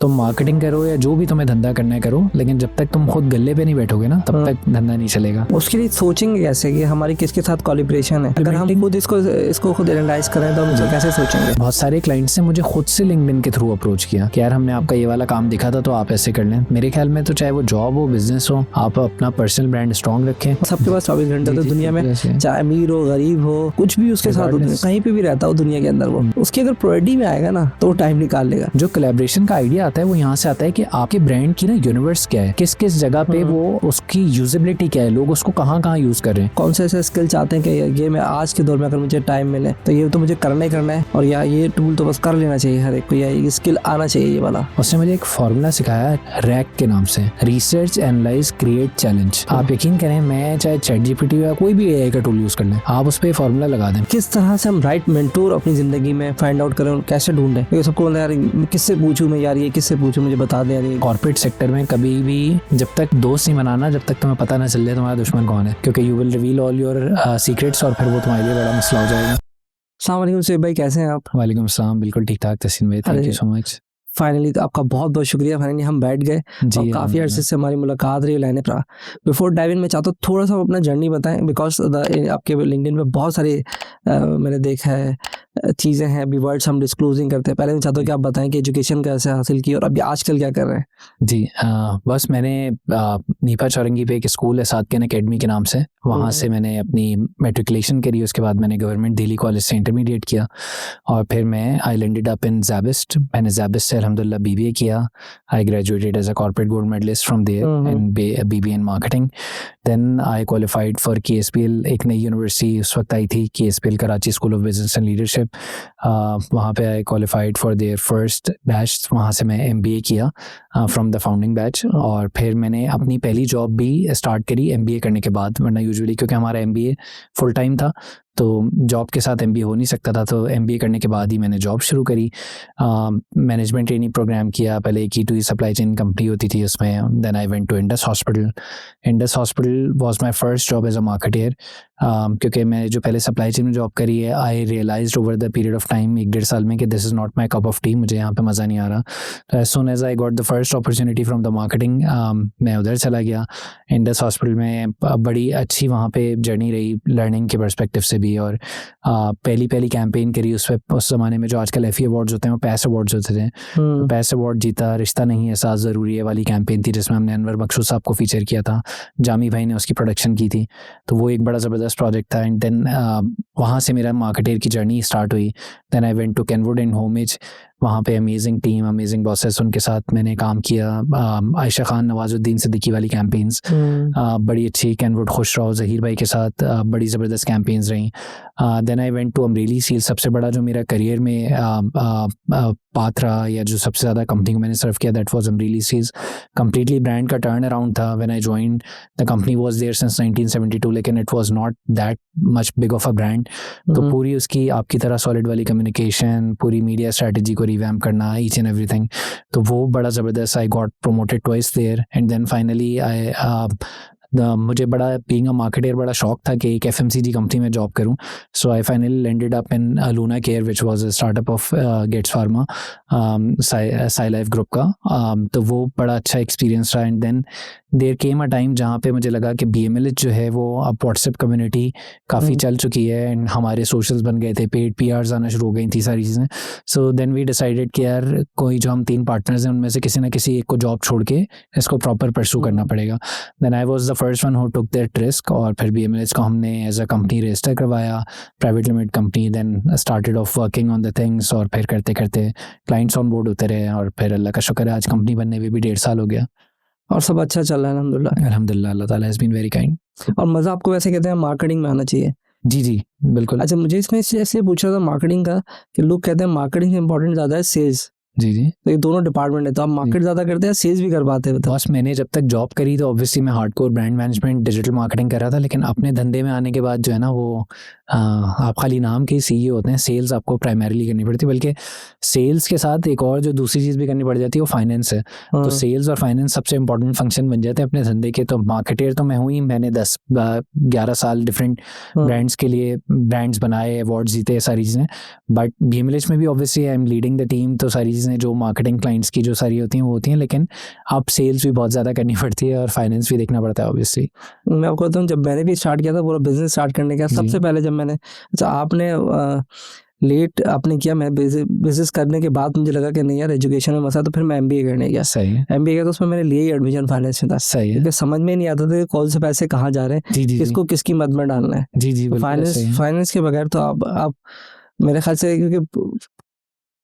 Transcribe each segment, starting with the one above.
तुम मार्केटिंग करो या जो भी तुम्हें धंधा करना है करो, लेकिन जब तक तुम खुद गल्ले पे नहीं बैठोगे ना तब तक धंधा नहीं चलेगा। उसके लिए सोचेंगे कैसे कि हमारी किसके साथ कोलैबोरेशन है? अगर हम खुद इसको खुद एनालाइज करें तो हम इसको कैसे सोचेंगे? बहुत सारे क्लाइंट्स ने मुझे खुद से लिंक्डइन के थ्रू अप्रोच किया कि यार हमने आपका ये वाला काम देखा था तो आप ऐसे कर लें। मेरे ख्याल में तो चाहे वो जॉब हो, बिजनेस हो, आप अपना पर्सनल ब्रांड स्ट्रॉन्ग रखें। सबके पास 24 घंटे तो दुनिया में, चाहे अमीर हो गरीब हो कुछ भी उसके साथ हो, कहीं पे भी रहता हो दुनिया के अंदर, वो उसकी अगर प्रायोरिटी में आएगा ना तो वो टाइम निकाल लेगा। जो कोलैबोरेशन का आइडिया आता है वो यहाँ से आता है कि आपके ब्रांड की ना यूनिवर्स क्या है, किस किस जगह पे वो उसकी यूजेबिलिटी क्या है, लोग उसको कहाँ कहाँ यूज कर रहे हैं, कौन से ऐसे स्किल चाहते हैं कि ये मैं आज के दौर में अगर मुझे टाइम मिले तो ये तो मुझे करना ही करना है, और या ये टूल तो बस कर लेना चाहिए हर एक को, या ये स्किल आना चाहिए ये वाला। उसने मुझे एक फॉर्मूला सिखाया रैक के नाम से, रिसर्च एनालाइज क्रिएट चैलेंज। आप यकीन करें मैं चाहे ChatGPT या कोई भी AI का टूल यूज कर लें, आप उस पर फॉर्मूला लगा दें। किस तरह से हम राइट मेंटोर अपनी जिंदगी में फाइंड आउट करें, कैसे ढूंढें? क्योंकि सबको बोलते हैं यार किससे पूछूं मैं, यार ये किससे पूछूं, मुझे बता दे यार ये। कॉर्पोरेट सेक्टर में कभी भी जब तक दोस्त नहीं बनाना जब तक तुम्हें पता ना चल जाए तुम्हारा दुश्मन कौन है, क्योंकि you will reveal all your secrets और फिर वो तुम्हारे लिए बड़ा मसला हो जाएगा। अस्सलाम वालेकुम सुहेब भाई, कैसे हैं आप? वालेकुम अस्सलाम, बिल्कुल ठीक ठाक तस्नीम भाई, thank you so much. Finally तो आपका बहुत बहुत शुक्रिया, फाइनली हम बैठ गए और काफ़ी अरसे से हमारी मुलाकात रही लाइन पर। बिफोर डाइव इन मैं चाहता हूँ थोड़ा सा अपना जर्नी बताएं, बिकॉज आपके लिंक्डइन पे बहुत सारे मैंने देखा है चीज़ें हैं, अभी वर्ड्स हम डिस्क्लोजिंग करते हैं। पहले मैं चाहता हूँ कि आप बताएं कि एजुकेशन कैसे हासिल की और अभी आजकल क्या कर रहे हैं? जी बस मैंने नीपा चौरंगी पे एक स्कूल है सादकिन एकेडमी के नाम से, वहाँ से मैंने अपनी मेट्रिकुलेशन करी। उसके बाद मैंने गवर्नमेंट दिल्ली कॉलेज से इंटरमीडिएट किया और फिर मैं आई लैंडेड अप इन ज़ैबिस्ट। मैंने ज़ैबिस्ट से अल्हम्दुलिल्लाह BBA किया। I graduated as a corporate gold medallist from there in BBA in marketing. Then I qualified for KSPL, एक नई यूनिवर्सिटी उस वक्त आई थी, KSPL Karachi school of business and leadership. वहाँ पे I qualified for their first batch, वहाँ से मैं MBA किया फ्रॉम द फाउंडिंग बैच। और फिर मैंने अपनी पहली जॉब भी स्टार्ट करी MBA करने के बाद, वरना यूजुअली क्योंकि हमारा MBA फुल टाइम था तो जॉब के साथ MBA हो नहीं सकता था, तो MBA करने के बाद ही मैंने जॉब शुरू करी। मैनेजमेंट ट्रेनिंग प्रोग्राम किया, पहले एक E2E सप्लाई चेन कंपनी होती थी उसमें। Then I went to Indus hospital. Indus hospital was my first job as a marketer, क्योंकि मैंने जो पहले सप्लाई चेन में जॉब करी है I realised over the period of time, 1-1.5 साल में, कि this is not my cup of tea, मुझे यहाँ पे मज़ा नहीं आ रहा। तो as soon as I got the first opportunity from the marketing मैं उधर चला गया। इंडस हॉस्पिटल में बड़ी अच्छी वहाँ पे जर्नी रही लर्निंग के पर्सपेक्टिव से भी। और पहली कैंपेन करी उस ज़माने में जो आजकल FE अवार्ड्स होते हैं वो पैस अवार्ड्स होते थे। पैस अवार्ड जीता, रिश्ता नहीं एहसास ज़रूरी है वाली कैंपेन थी जिसमें हमने अनवर मकसूद साहब को फीचर किया था, जामी भाई ने उसकी प्रोडक्शन की थी, तो वो एक बड़ा ज़बरदस्त प्रोजेक्ट था। एंड देन वहाँ से मेरा मार्केटर की जर्नी स्टार्ट हुई। Then I went to Kenwood and Homage, वहाँ पे अमेजिंग टीम, अमेजिंग बॉसेस, उनके साथ मैंने काम किया। आयशा खान, नवाजुद्दीन सिद्दीकी वाली कैंपेन्स बड़ी अच्छी, कैनवुड खुश रहो ज़हीर भाई के साथ बड़ी ज़बरदस्त कैंपेन्स रहीं। Then I went to Amreli Steel, सबसे बड़ा जो मेरा करियर में पाथ रहा या जो सबसे ज़्यादा कंपनी को मैंने सर्व किया that was Amreli Steels. Completely brand का टर्न अराउंड था। When I joined the company was there since 1972, लेकिन it was not that much big of a brand. तो पूरी उसकी आपकी तरह सॉलिड वाली कम्युनिकेशन, पूरी मीडिया स्ट्रेटजी को रिवैम्प करना, ईच एंड एवरीथिंग, तो वो बड़ा ज़बरदस्त। I got promoted twice there and then finally I मुझे बड़ा बीइंग अ मार्केटर बड़ा शौक था कि एक FMCG कंपनी में जॉब करूं। So I finally landed up in Luna Care which was a startup of Gates pharma, Sai life group का। तो वो बड़ा अच्छा एक्सपीरियंस रहा। And then there came a time जहाँ पे मुझे लगा कि BMLH जो है वो अब व्हाट्सएप कम्युनिटी काफ़ी चल चुकी है एंड हमारे सोशल्स बन गए थे, पेड PRs आना शुरू हो गई थी सारी चीज़ें। सो देन वी डिसाइडेड कि यार कोई जो हम 3 पार्टनर्स हैं उनमें से किसी ना किसी एक को जॉब छोड़ के इसको प्रॉपर परस्यू करना पड़ेगा। Then I was the first one who took that risk और फिर BMLH को हमने एज अ कंपनी रजिस्टर करवाया, private limited company. Then started off working on the things और फिर करते करते क्लाइंट्स ऑन बोर्ड होते रहे और फिर अल्लाह का शुक्र है आज कंपनी बनने में भी 1.5 साल हो गया और सब अच्छा चल रहा है अल्हम्दुलिल्लाह। अल्हम्दुलिल्लाह, अल्लाह ताला हैज़ बीन वेरी काइंड। और मज़ा आपको वैसे कहते हैं मार्केटिंग में आना चाहिए? जी बिल्कुल। अच्छा, मुझे इसमें ऐसे पूछा था मार्केटिंग का कि लोग कहते हैं मार्केटिंग से इंपॉर्टेंट ज़्यादा है सेल्स। जी तो ये दोनों डिपार्टमेंट है, तो आप मार्केट ज़्यादा करते हैं, सेल्स भी कर पाते हैं? बस मैंने जब तक जॉब करी तो ऑब्वियसली मैं hardcore brand management digital marketing कर रहा था, लेकिन अपने धंधे में आने के बाद जो है ना वो आप खाली नाम के CEO होते हैं, सेल्स आपको प्राइमरीली करनी पड़ती है। बल्कि सेल्स के साथ एक और जो दूसरी चीज़ भी करनी पड़ जाती है वो फाइनेंस है। तो सेल्स और फाइनेंस सबसे इंपॉर्टेंट फंक्शन बन जाते हैं अपने धंधे के। तो मार्केटर तो मैं हूँ ही, मैंने 10-11 साल डिफरेंट ब्रांड्स के लिए ब्रांड्स बनाए, अवार्ड जीते, सारी चीज़ें। बट BMLH में भी obviously I am leading the team, तो सारी चीज़ें चीज़ें जो मार्केटिंग क्लाइंट्स की जो सारी होती हैं वो होती हैं, लेकिन अब सेल्स भी बहुत ज़्यादा करनी पड़ती है और फाइनेंस भी देखना पड़ता है ऑब्वियसली। मैं आपको बताऊँ, जब मैंने भी स्टार्ट किया था पूरा बिजनेस स्टार्ट करने का, सबसे पहले जब मैंने, अच्छा आपने लेट आपने किया, मैं बिजनेस करने के बाद मुझे लगा कि नहीं यार एजुकेशन में मसा, तो फिर मैं एमबीए करने गया। सही है। एमबीए किया तो उसमें मैंने लिया ही एडमिशन फाइनेंस में था। सही है। क्योंकि समझ में नहीं आता था कि कौन से पैसे कहाँ जा रहे हैं, जी जी किसको किसकी मद में डालना है। जी जी फाइनेंस के बगैर तो आप मेरे ख्याल से, क्योंकि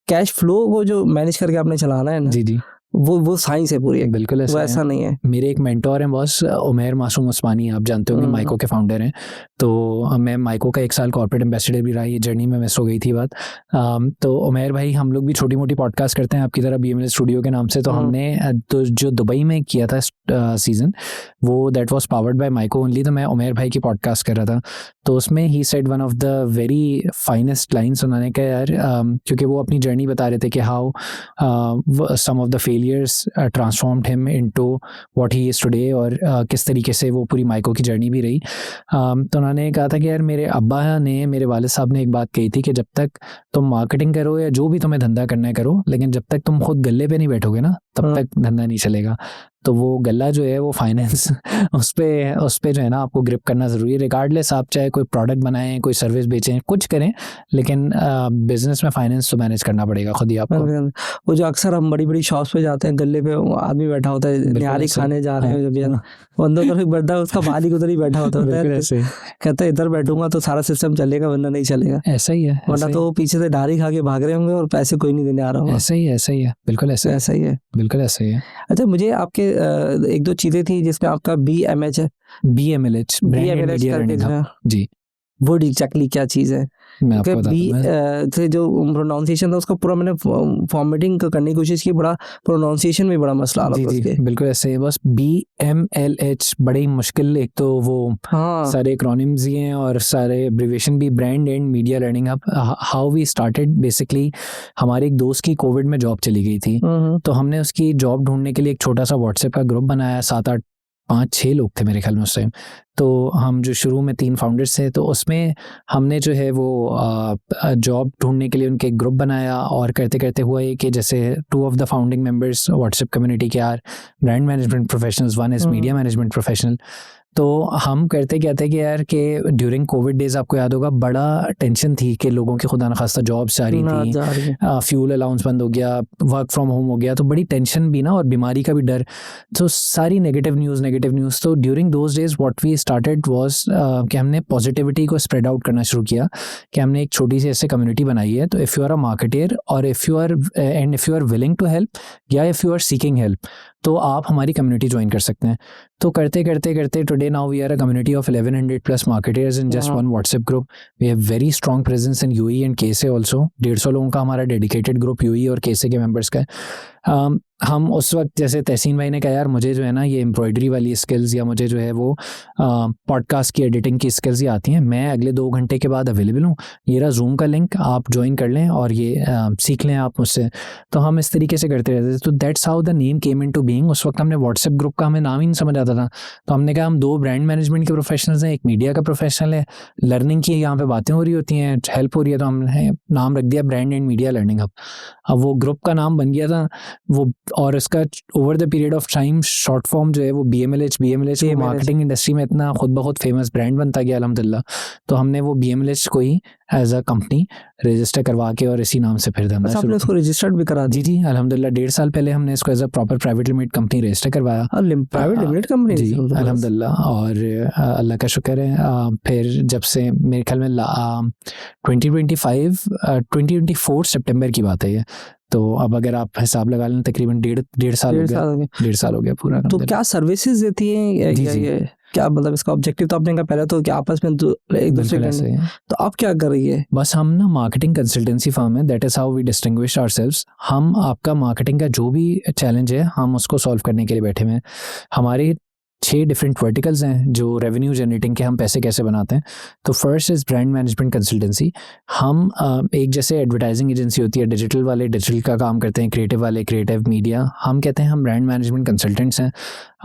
कैश फ्लो को जो मैनेज करके आपने चलाना है ना, जी जी वो साइंस है पूरी। बिल्कुल वो ऐसा नहीं है। मेरे एक मेंटोर हैं बॉस, उमैर मासूम उस्मानी, आप जानते होंगे, माइको के फाउंडर हैं। तो मैं माइको का 1 साल कॉर्पोरेट एम्बेसडर भी रहा, ये जर्नी में मिस हो गई थी बात। तो उमैर भाई, हम लोग भी छोटी मोटी पॉडकास्ट करते हैं आपकी तरह, BML स्टूडियो के नाम से। तो हमने तो जो दुबई में किया था सीजन, वो दैट वाज पावर्ड बाय माइको ओनली। तो मैं उमैर भाई की पॉडकास्ट कर रहा था, तो उसमें he said one of the very finest lines. उन्होंने कहा यार, क्योंकि वो अपनी जर्नी बता रहे थे कि how some of the failures transformed him into what he is today, और किस तरीके से वो पूरी माइको की जर्नी भी रही। तो उन्होंने कहा था कि यार, मेरे अब्बा ने, मेरे वालिद साहब ने एक बात कही थी कि जब तक तुम मार्केटिंग करो या जो भी तुम्हें धंधा करना है करो, लेकिन जब तक तुम खुद गले पे नहीं बैठोगे ना, तब तक धंधा नहीं चलेगा। तो वो गला जो है वो फाइनेंस, उस पे जो है ना आपको ग्रिप करना ज़रूरी है। रिगार्डलेस आप चाहे कोई प्रोडक्ट बनाएं, कोई सर्विस बेचें, कुछ करें, लेकिन बिजनेस में फाइनेंस तो मैनेज करना पड़ेगा खुद ही आपको। वो जो अक्सर हम बड़ी बड़ी शॉप्स पे जाते हैं, गले पे आदमी बैठा होता है, निहारी खाने जा रहे हैं, जब यार वो अंदर तरफ बैठा है, उसका मालिक उधर ही बैठा होता है, कहता है इधर बैठूंगा तो सारा सिस्टम चलेगा, वरना नहीं चलेगा। ऐसा ही है, वरना तो पीछे से डारी खा के भाग रहे होंगे और पैसे कोई नहीं देने आ रहा होगा। ऐसा ही है, बिल्कुल ऐसा ही है, बिल्कुल ऐसा ही है। अच्छा, मुझे आपके एक दो चीजें थी जिसमें आपका BMH है, BMLH जी, वो एग्जैक्टली क्या चीज है? मैं आपको बताता हूं। से जो प्रोनाउंसिएशन था उसका पूरा मैंने फॉर्मेटिंग करने की कोशिश की, बड़ा प्रोनाउंसिएशन में बड़ा मसला आ रहा था उसके। बिल्कुल ऐसे ही, बस BMLH बड़े ही मुश्किल, एक तो वो सारे एक्रोनिम्स ही हैं और सारे एब्रिविएशन भी। Brand and media learning hub, how we started basically. हमारे एक दोस्त की कोविड में जॉब चली गई थी, तो हमने उसकी जॉब ढूंढने के लिए एक छोटा सा व्हाट्सएप का ग्रुप बनाया। 7-8 5-6 लोग थे मेरे ख्याल में उस टाइम। तो हम जो शुरू में 3 फाउंडर्स थे, तो उसमें हमने जो है वो जॉब ढूंढने के लिए उनके एक ग्रुप बनाया। और करते करते हुआ ये कि जैसे 2 of the founding members WhatsApp community के are brand management professionals, 1 is media management professional. तो हम करते क्या थे कि यार कि ड्यूरिंग कोविड डेज, आपको याद होगा, बड़ा टेंशन थी कि लोगों की खुदा न खास्ता जॉब्स जा रही थी, फ्यूल अलाउंस बंद हो गया, वर्क फ्रॉम होम हो गया, तो बड़ी टेंशन भी ना, और बीमारी का भी डर, तो सारी नेगेटिव न्यूज़। तो during those days what we started was कि हमने पॉजिटिविटी को स्प्रेड आउट करना शुरू किया, कि हमने एक छोटी सी ऐसे कम्युनिटी बनाई है। तो if you are a marketer, और if you are willing to help, या if you are seeking help, तो आप हमारी कम्युनिटी ज्वाइन कर सकते हैं। तो करते today now we are a community of 1100 plus marketers in just one WhatsApp group. We have very strong presence in UAE and KSA also. 150 लोगों का हमारा डेडिकेटेड ग्रुप UAE और KSA के मेंबर्स का है। हम उस वक्त, जैसे तहसीन भाई ने कहा यार मुझे जो है ना ये एम्ब्रॉयडरी वाली स्किल्स, या मुझे जो है वो पॉडकास्ट की एडिटिंग की स्किल्स ही आती हैं, मैं अगले 2 घंटे के बाद अवेलेबल हूँ, ये रहा जूम का लिंक, आप ज्वाइन कर लें और ये सीख लें आप मुझसे। तो हम इस तरीके से करते रहते थे। तो that's how the name came into being. उस वक्त हमने व्हाट्सएप ग्रुप का हमें नाम ही नहीं समझ आता था, तो हमने कहा हम 2 ब्रांड मैनेजमेंट के प्रोफेशनल्स हैं, एक मीडिया का प्रोफेशनल है, लर्निंग की यहाँ पे बातें हो रही होती हैं, हेल्प हो रही है, तो हमने नाम रख दिया brand and media learning hub. अब वो ग्रुप का नाम बन गया था वो, और इसका over the period of time short form जो है वो BMLH मार्केटिंग इंडस्ट्री में इतना खुद ब खुद फेमस ब्रांड बनता गया अल्हम्दुलिल्लाह। तो हमने वो BMLH को ही एज अ कंपनी रजिस्टर करवा के और इसी नाम से फिर धंधा शुरू। आपने इसको रजिस्टर्ड भी करा? जी अल्हम्दुलिल्लाह 1.5 साल पहले हमने इसको as a proper private limited company register करवाया। Private limited company? जी अल्हम्दुलिल्लाह, और अल्लाह का शुक्र है। फिर जब से मेरे ख्याल में 2024 सितंबर की बात है ये, तो अब अगर आप हिसाब लगा लें तकरीबन 1.5 साल हो गया पूरा। तो क्या सर्विसेज देती हैं ये क्या, मतलब इसका ऑब्जेक्टिव तो आपने कहा पहले तो क्या आपस में एक दूसरे के, तो आप क्या कर रही है? बस हम ना मार्केटिंग कंसल्टेंसी फर्म है, that is how we distinguish ourselves. हम आपका मार्केटिंग का जो भी चैलेंज है हम उसको सॉल्व करने के लिए बैठे हुए हैं। हमारे 6 डिफरेंट वर्टिकल्स हैं जो रेवेन्यू जनरेटिंग के हम पैसे कैसे बनाते हैं। तो first is brand management consultancy. हम एक जैसे एडवर्टाइजिंग एजेंसी होती है, डिजिटल वाले डिजिटल का काम करते हैं, क्रिएटिव वाले क्रिएटिव, मीडिया हम कहते हैं हम ब्रांड मैनेजमेंट कंसल्टेंट्स हैं।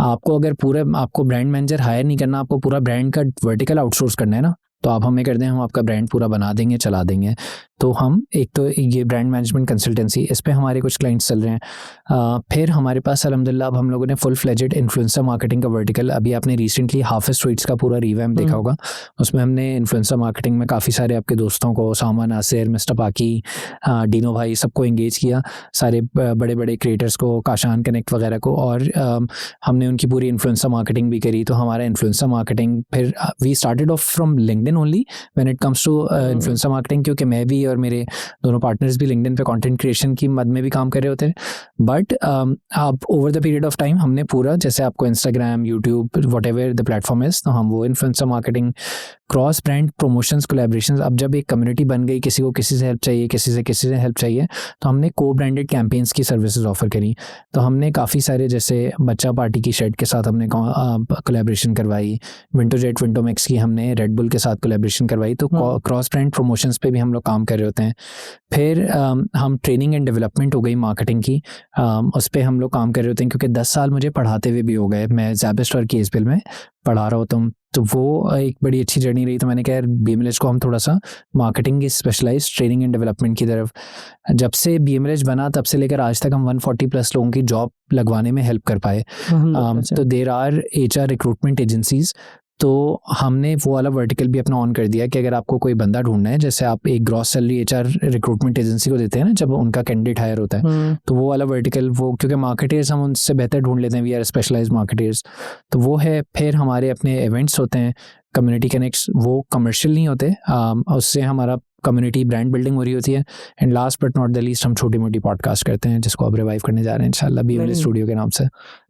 आपको अगर आपको ब्रांड मैनेजर हायर नहीं करना, आपको पूरा ब्रांड का वर्टिकल आउटसोर्स करना है ना, तो आप हमें कर दें, हम आपका ब्रांड पूरा बना देंगे, चला देंगे। तो हम एक तो ये ब्रांड मैनेजमेंट कंसल्टेंसी, इस पे हमारे कुछ क्लाइंट्स चल रहे हैं। फिर हमारे पास अल्हम्दुलिल्लाह अब हम लोगों ने फुल फ्लेजेड इन्फ्लुएंसर मार्केटिंग का वर्टिकल, अभी आपने रिसेंटली हाफिज स्वीट्स का पूरा रिवैम्प देखा होगा, उसमें हमने इन्फ्लुएंसर मार्केटिंग में काफ़ी सारे आपके दोस्तों को, सामा नासिर, मिस्टर पाकी, डीनो भाई, सबको एंगेज किया, सारे बड़े बड़े क्रिएटर्स को, काशान कनेक्ट वगैरह को, और हमने उनकी पूरी इन्फ्लुएंसर मार्केटिंग भी करी। तो हमारा इन्फ्लुएंसर मार्केटिंग, फिर we started off from LinkedIn only when it comes to influencer marketing, क्योंकि मैं भी और मेरे दोनों पार्टनर्स भी लिंक्डइन पे कंटेंट क्रिएशन की मद में भी काम कर रहे होते हैं। बट अब over the period of time हमने पूरा, जैसे आपको Instagram, YouTube, whatever the platform is, तो हम वो influencer marketing, cross brand promotions, collaborations, अब जब एक कम्युनिटी बन गई, किसी को किसी से हेल्प चाहिए, किसी से हेल्प चाहिए, तो हमने को ब्रांडेड कैंपेन्स की सर्विसेज ऑफर करी। तो हमने काफ़ी सारे, जैसे बच्चा पार्टी की शेड के साथ हमने कोलैबोरेशन करवाई, विंटोजेट विंटोमेक्स की हमने रेड बुल के साथ कोलैबोरेशन करवाई। तो क्रॉस ब्रांड प्रमोशंस पे भी हम लोग काम कर रहे होते हैं। फिर हम ट्रेनिंग एंड डेवलपमेंट हो गई मार्केटिंग की, उस पर हम लोग काम कर रहे होते हैं, क्योंकि 10 साल मुझे पढ़ाते हुए भी हो गए, मैं ज़ैबिस्ट और केएसपीएल में पढ़ा रहा होता हूँ। तो वो एक बड़ी अच्छी जर्नी रही। तो मैंने कहा यार बीएमएलएच को हम थोड़ा सा मार्केटिंग की स्पेशलाइज ट्रेनिंग एंड डेवलपमेंट की तरफ, जब से बीएमएलएच बना तब से लेकर आज तक हम 140+ लोगों की जॉब लगवाने में हेल्प कर पाए। तो there are HR recruitment agencies, तो हमने वो वाला वर्टिकल भी अपना ऑन कर दिया कि अगर आपको कोई बंदा ढूंढना है, जैसे आप एक gross salary HR recruitment agency को देते हैं ना जब उनका कैंडिडेट हायर होता है, तो वो वाला वर्टिकल, वो क्योंकि मार्केटर्स हम उनसे बेहतर ढूंढ लेते हैं, वी आर स्पेशलाइज्ड मार्केटर्स, तो वो है। फिर हमारे अपने इवेंट्स होते हैं, कम्युनिटी कनेक्ट्स, वो कमर्शियल नहीं होते, उससे हमारा कम्युनिटी ब्रांड बिल्डिंग हो रही होती है। And last but not the least हम छोटी मोटी पॉडकास्ट करते हैं, जिसको अब रिवाइव करने जा रहे हैं इंशाल्लाह बीएमएलएच स्टूडियो के नाम से।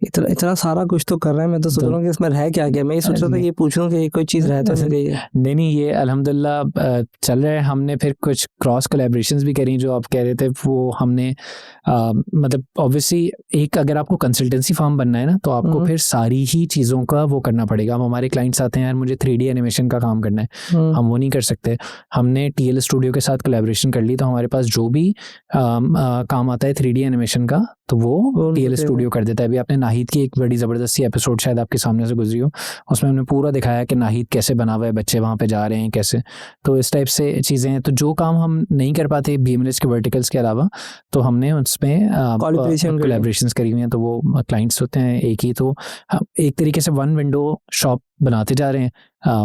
इतना सारा कुछ तो कर रहे हैं, मैं तो सोच रहा हूँ कि इसमें रह क्या गया। मैं ये सोच रहा था ये पूछूं कि कोई चीज़ रह तो नहीं गई है। नहीं, ये अल्हम्दुलिल्लाह चल रहा है। हमने फिर कुछ क्रॉस कोलैबोरेशंस भी करी, जो आप कह रहे थे, वो हमने मतलब ऑब्वियसली एक, अगर आपको कंसल्टेंसी फर्म बनना है ना, तो आपको फिर सारी ही चीज़ों का वो करना पड़ेगा। अब हमारे क्लाइंट्स आते हैं, यार मुझे 3D एनिमेशन का काम करना है, हम वो नहीं कर सकते। हमने टीएल स्टूडियो के साथ कोलैबोरेशन कर ली, तो हमारे पास जो भी काम आता है 3D एनिमेशन का, तो वो टीएल स्टूडियो कर देता है। अभी आपने नाहिद की एक बड़ी ज़बरदस्ती एपिसोड शायद आपके सामने से गुजरी हो, उसमें हमने पूरा दिखाया कि नाहिद कैसे बना हुआ है, बच्चे वहाँ पे जा रहे हैं कैसे, तो इस टाइप से चीज़ें हैं। तो जो काम हम नहीं कर पाते बीएमएलएच के वर्टिकल्स के अलावा, तो हमने उसमें कोलैबोरेशंस करी हुई हैं। तो वो क्लाइंट्स होते हैं एक ही, तो एक तरीके से वन विंडो शॉप बनाते जा रहे हैं।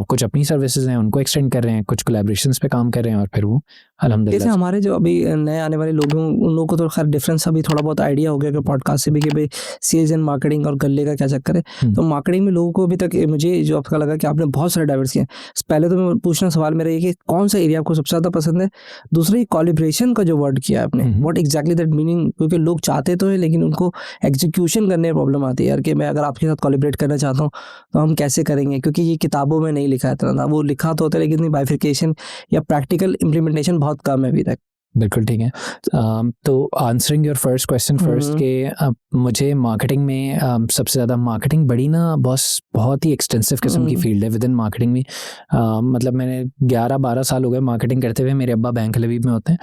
कुछ अपनी सर्विसेज हैं उनको एक्सटेंड कर रहे हैं, कुछ कोलैबोरेशंस पे काम कर रहे हैं, और फिर वो अल्हम्दुलिल्लाह। जैसे हमारे जो अभी नए आने वाले लोग हैं, उन लोगों को तो खैर डिफरेंस अभी थोड़ा बहुत आइडिया हो गया कि पॉडकास्ट से भी, कि भाई सेल्स एंड मार्केटिंग और गले का क्या चक्कर है। तो मार्केटिंग में लोगों को अभी तक, मुझे जो आपका लगा कि आपने बहुत सारे डाइवर्स किए। पहले तो मैं पूछना सवाल मेरा ये कि कौन सा एरिया आपको सबसे ज़्यादा पसंद है। दूसरा, ये कोलैबोरेशन का जो वर्ड किया आपने, व्हाट एग्जैक्टली दैट मीनिंग, क्योंकि लोग चाहते तो है लेकिन उनको एग्जीक्यूशन करने में प्रॉब्लम आती है यार, कि मैं अगर आपके साथ कोलैबोरेट करना चाहता हूँ तो हम कैसे करेंगे, क्योंकि ये किताबों में नहीं लिखा है, वो लिखा तो होता है लेकिन बाइफिकेशन या प्रैक्टिकल इम्प्लीमेंटेशन बहुत कम है अभी तक। बिल्कुल ठीक है। तो answering your first question first, के मुझे मार्केटिंग में सबसे ज़्यादा, मार्केटिंग बड़ी ना बॉस बहुत ही एक्सटेंसिव किस्म की फील्ड है विद इन मार्केटिंग में। मतलब मैंने 11-12 साल हो गए मार्केटिंग करते हुए। मेरे अब्बा बैंक लबीब में होते हैं,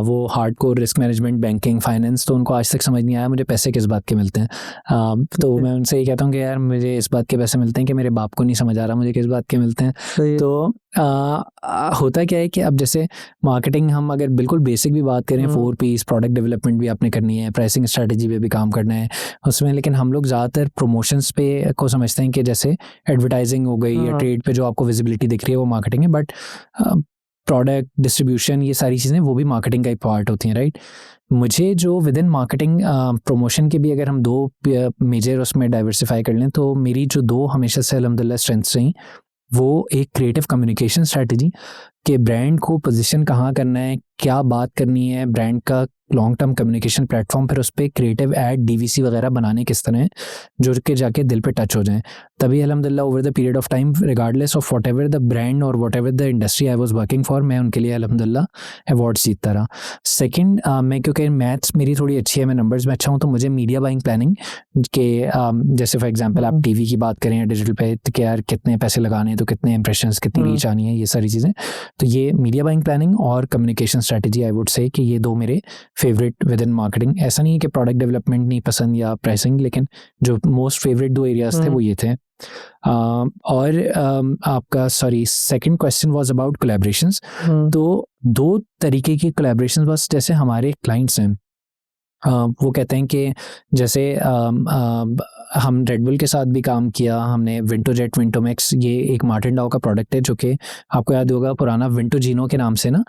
वो hardcore risk management, banking, finance, तो उनको आज तक समझ नहीं आया मुझे पैसे किस बात के मिलते हैं। तो मैं उनसे ये कहता हूँ कि यार मुझे इस बात के पैसे मिलते हैं कि मेरे बाप को नहीं समझ आ रहा मुझे किस बात के मिलते हैं। तो होता क्या है कि अब जैसे मार्केटिंग हम अगर बिल्कुल बेसिक भी बात करें, 4 P's, प्रोडक्ट डेवलपमेंट भी आपने करनी है, प्राइसिंग स्ट्रेटजी पे भी काम करना है उसमें, लेकिन हम लोग ज़्यादातर प्रमोशंस पे को समझते हैं कि जैसे एडवर्टाइजिंग हो गई या ट्रेड पे जो आपको विजिबिलिटी दिख रही है वो मार्केटिंग है, बट प्रोडक्ट डिस्ट्रीब्यूशन, ये सारी चीज़ें वो भी मार्केटिंग का एक पार्ट होती हैं, राइट। मुझे जो विद इन मार्केटिंग प्रमोशन के भी अगर हम 2 मेजर उसमें डाइवर्सिफाई कर लें, तो मेरी जो 2 हमेशा से अल्हम्दुलिल्लाह स्ट्रेंथ्स रहीं, वो एक क्रिएटिव कम्युनिकेशन स्ट्रैटेजी, कि ब्रांड को पोजीशन कहाँ करना है, क्या बात करनी है, ब्रांड का लॉन्ग टर्म कम्युनिकेशन प्लेटफॉर्म, फिर उस पर क्रिएटिव ऐड, डीवीसी वगैरह बनाने किस तरह जो के जाके दिल पे टच हो जाएं। तभी अल्हम्दुलिल्लाह over the period of time, regardless of whatever the brand और whatever the industry I was working for, मैं उनके लिए अल्हम्दुलिल्लाह अवार्ड्स जीतता रहा। सेकंड, मैं क्योंकि मैथ्स मेरी थोड़ी अच्छी है, मैं नंबर्स में अच्छा हूँ, तो मुझे मीडिया बाइंग प्लानिंग के जैसे फॉर एग्जाम्पल आप टीवी की बात करें या डिजिटल पे, तो क्या यार कितने पैसे लगाने हैं, तो कितने इंप्रेशंस, कितनी रीच आनी है, ये सारी चीज़ें। तो ये मीडिया बाइंग प्लानिंग और communication strategy I would say कि ये 2 मेरे फेवरेट विद इन मार्केटिंग। ऐसा नहीं है कि प्रोडक्ट डेवलपमेंट नहीं पसंद या प्राइसिंग, लेकिन जो मोस्ट फेवरेट 2 एरियाज थे वो ये थे। और आपका sorry second question was about collaborations. तो 2 तरीके की कोलैबोरेशंस बस, जैसे हमारे क्लाइंट्स हैं वो कहते हैं कि जैसे हम रेड बुल के साथ भी काम किया हमने, विंटोजेट विंटोमैक्स, ये एक मार्टिन डाउ का प्रोडक्ट है जो कि आपको याद होगा पुराना विंटोजिनो के नाम से ना,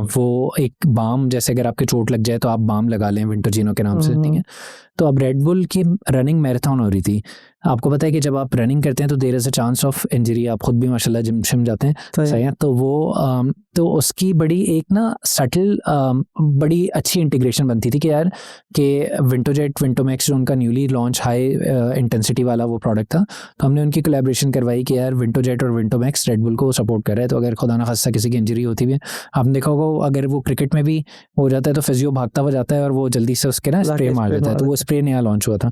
वो एक बाम, जैसे अगर आपके चोट लग जाए तो आप बाम लगा लें विंटोजिनो के नाम से, ठीक है। तो अब रेड बुल की रनिंग मैराथन हो रही थी। आपको पता है कि जब आप रनिंग करते हैं तो there is a chance of injury, आप खुद भी माशाल्लाह जिम शिम जाते हैं, सही है। तो वो तो उसकी बड़ी एक ना सटल बड़ी अच्छी इंटीग्रेशन बनती थी कि यार कि विंटोजेट विंटोमैक्स जो उनका न्यूली लॉन्च हाई इंटेंसिटी वाला वो प्रोडक्ट था, तो हमने उनकी कोलैबोरेशन करवाई कि यार विंटोजेट और विंटोमैक्स रेड बुल को सपोर्ट कर रहा है, तो अगर खुदा ना खास्ता किसी की इंजरी होती भी है, आपने देखा होगा अगर वो क्रिकेट में भी हो जाता है तो फिजियो भागता हुआ जाता है और वो जल्दी से उसके ना स्प्रे मार देता है, तो वो स्प्रे नया लॉन्च हुआ था।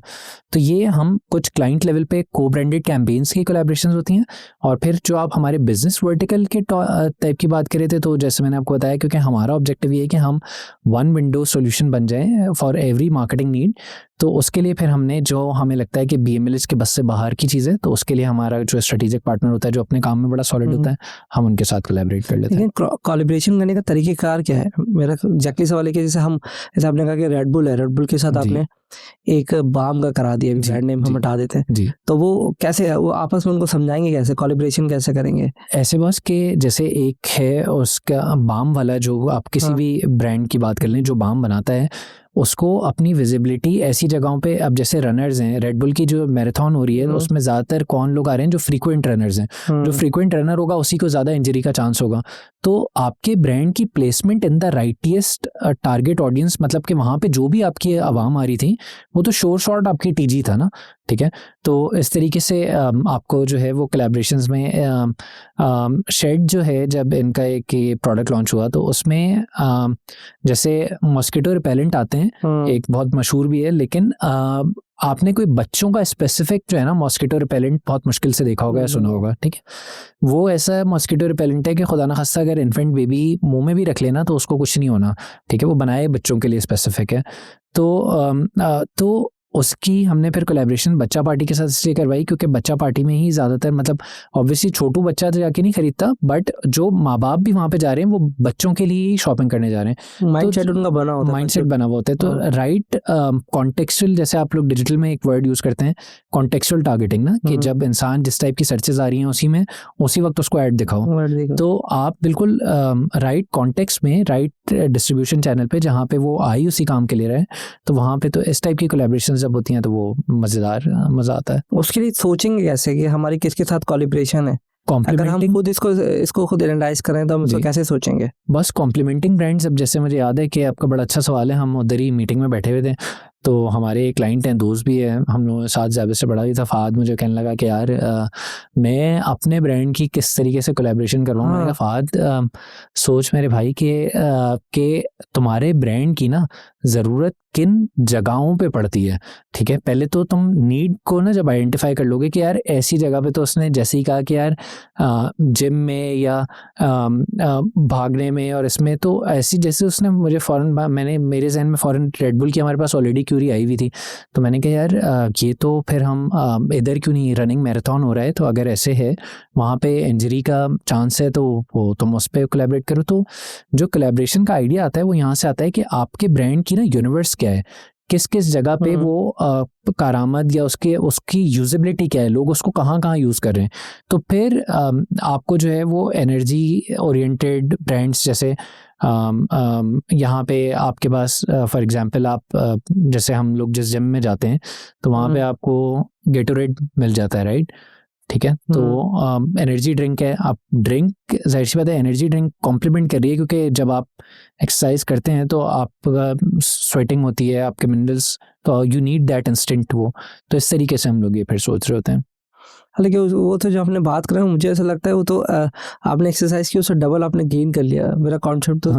तो ये हम कुछ क्लाइंट लेवल पे को ब्रांडेड कैंपेन्स की कोलैबोरेशंस होती हैं। और फिर जो आप हमारे बिजनेस वर्टिकल के टाइप की बात करें थे, तो जैसे मैंने आपको बताया, क्योंकि हमारा ऑब्जेक्टिव ये है कि हम वन विंडो सॉल्यूशन बन जाएं फॉर एवरी मार्केटिंग नीड, तो उसके लिए फिर हमने जो हमें लगता है कि BMLS के बस से बाहर की चीज़ है, तो उसके लिए हमारा जो स्ट्रेटेजिक पार्टनर होता है जो अपने काम में बड़ा सॉलिड होता है, हम उनके साथ कोलैबोरेट कर लेते हैं। कोलैबोरेशन करने का तरीक़ेकार क्या है? मेरा एग्जैक्टली सवाल है कि जैसे आपने कहा कि रेड बुल है, रेड बुल के साथ आपने एक बाम का करा दिया, ब्रांड नेम हम हटा देते हैं जी, तो वो कैसे, वो आपस में उनको समझाएंगे कैसे, कोलैबोरेशन कैसे करेंगे? ऐसे बस कि जैसे एक है उसका बाम वाला, जो आप किसी भी ब्रांड की बात कर लें जो बाम बनाता है, उसको अपनी विजिबिलिटी ऐसी जगहों पे, अब जैसे रनर्स हैं, रेड बुल की जो मैराथन हो रही है उसमें ज़्यादातर कौन लोग आ रहे हैं, जो फ्रीक्वेंट रनर्स हैं। जो फ्रीक्वेंट रनर होगा उसी को ज़्यादा इंजरी का चांस होगा। तो आपके ब्रांड की placement in the rightest target audience, मतलब कि वहाँ पे जो भी आपकी आवाम आ रही थी वो तो शोर शॉर्ट आपकी TG था ना, ठीक है। तो इस तरीके से आपको जो है वो कोलैबोरेशंस में शेड जो है, जब इनका एक प्रोडक्ट लॉन्च हुआ तो उसमें जैसे मॉस्किटो रिपेलेंट आते हैं, एक बहुत मशहूर भी है, लेकिन आपने कोई बच्चों का स्पेसिफिक जो है ना मॉस्किटो रिपेलेंट बहुत मुश्किल से देखा होगा या सुना होगा, ठीक है। वो ऐसा मॉस्किटो रिपेलेंट है कि खुदा ना खास्ता अगर इन्फेंट बेबी मुंह में भी रख लेना तो उसको कुछ नहीं होना, ठीक है। वो बनाए बच्चों के लिए स्पेसिफिक है। तो उसकी हमने फिर कोलैबोरेशन बच्चा पार्टी के साथ इसलिए करवाई क्योंकि बच्चा पार्टी में ही ज़्यादातर, मतलब ऑब्वियसली छोटू बच्चा तो जाके नहीं खरीदता, बट जो माँ बाप भी वहाँ पे जा रहे हैं वो बच्चों के लिए ही शॉपिंग करने जा रहे हैं। माइंडसेट उनका बना होता है, माइंडसेट बना हुआ होता है। तो राइट कॉन्टेक्चुअल, जैसे आप लोग डिजिटल में एक वर्ड यूज़ करते हैं कॉन्टेक्चुअल टारगेटिंग ना, कि जब इंसान जिस टाइप की सर्चेज आ रही हैं उसी वक्त उसको ऐड दिखाओ। तो आप बिल्कुल राइट कॉन्टेक्स्ट में, राइट डिस्ट्रीब्यूशन चैनल पे जहाँ पे वो आई उसी काम के लिए रहे, तो वहाँ पे तो इस टाइप की कोलैबोरेशन जब होती हैं तो वो मज़ा आता है। उसके लिए सोचेंगे कैसे कि हमारी किसके साथ कोलैबोरेशन है? अगर हम खुद इसको खुद एनालाइज करें तो हम इसको कैसे सोचेंगे? बस कॉम्प्लीमेंटिंग ब्रांड्स। अब जैसे मुझे याद है कि आपका बड़ा अच्छा सवाल है, हम उधर ही मीटिंग में बैठे हुए थे, तो हमारे क्लाइंट हैं, दोस्त भी है, हम लोग साथ ज़्यादा से बड़ा ही था, फ़ाद मुझे कहने लगा कि यार मैं अपने ब्रांड की किस तरीके से कोलैबोरेशन करवाऊँ। मैंने कहा फ़ाद सोच मेरे भाई कि तुम्हारे ब्रांड की ना ज़रूरत किन जगहों पे पड़ती है, ठीक है। पहले तो तुम नीड को ना जब आइडेंटिफाई कर लोगे कि यार ऐसी जगह पे, तो उसने जैसे ही कहा कि यार जिम में या भागने में और इसमें, तो ऐसी जैसे उसने मुझे मेरे जहन में फ़ौरन रेड बुल की हमारे पास ऑलरेडी क्यूरी आई हुई थी, तो मैंने कहा यार ये तो फिर हम इधर क्यों नहीं, रनिंग मैराथन हो रहा है, तो अगर ऐसे है वहाँ पे इंजरी का चांस है तो वो तुम उस पर कोलैबोरेट करो। तो जो कोलैबोरेशन का आइडिया आता है वो यहाँ से आता है कि आपके ब्रांड की ना यूनिवर्स क्या है, किस किस जगह पे वो कारामद या उसकी यूजेबिलिटी क्या है, लोग उसको कहाँ कहाँ यूज़ कर रहे हैं। तो फिर आपको जो है वो एनर्जी ओरिएंटेड ब्रांड्स, जैसे यहाँ पे आपके पास फॉर एग्जांपल आप जैसे हम लोग जिस जिम में जाते हैं तो वहाँ पे आपको गेटोरेड मिल जाता है, राइट, ठीक है। तो एनर्जी ड्रिंक है, आप ड्रिंक, जाहिर सी बात है एनर्जी ड्रिंक कॉम्प्लीमेंट कर रही है, क्योंकि जब आप एक्सरसाइज करते हैं तो आपका स्वेटिंग होती है, आपके मिनरल्स, तो यू नीड दैट इंस्टेंट वो। तो इस तरीके से हम लोग ये फिर सोच रहे होते हैं। हालांकि वो तो जो आपने बात करें, मुझे ऐसा लगता है वो तो आपने एक्सरसाइज की उससे डबल आपने गेन कर लिया। मेरा कॉन्सेप्ट तो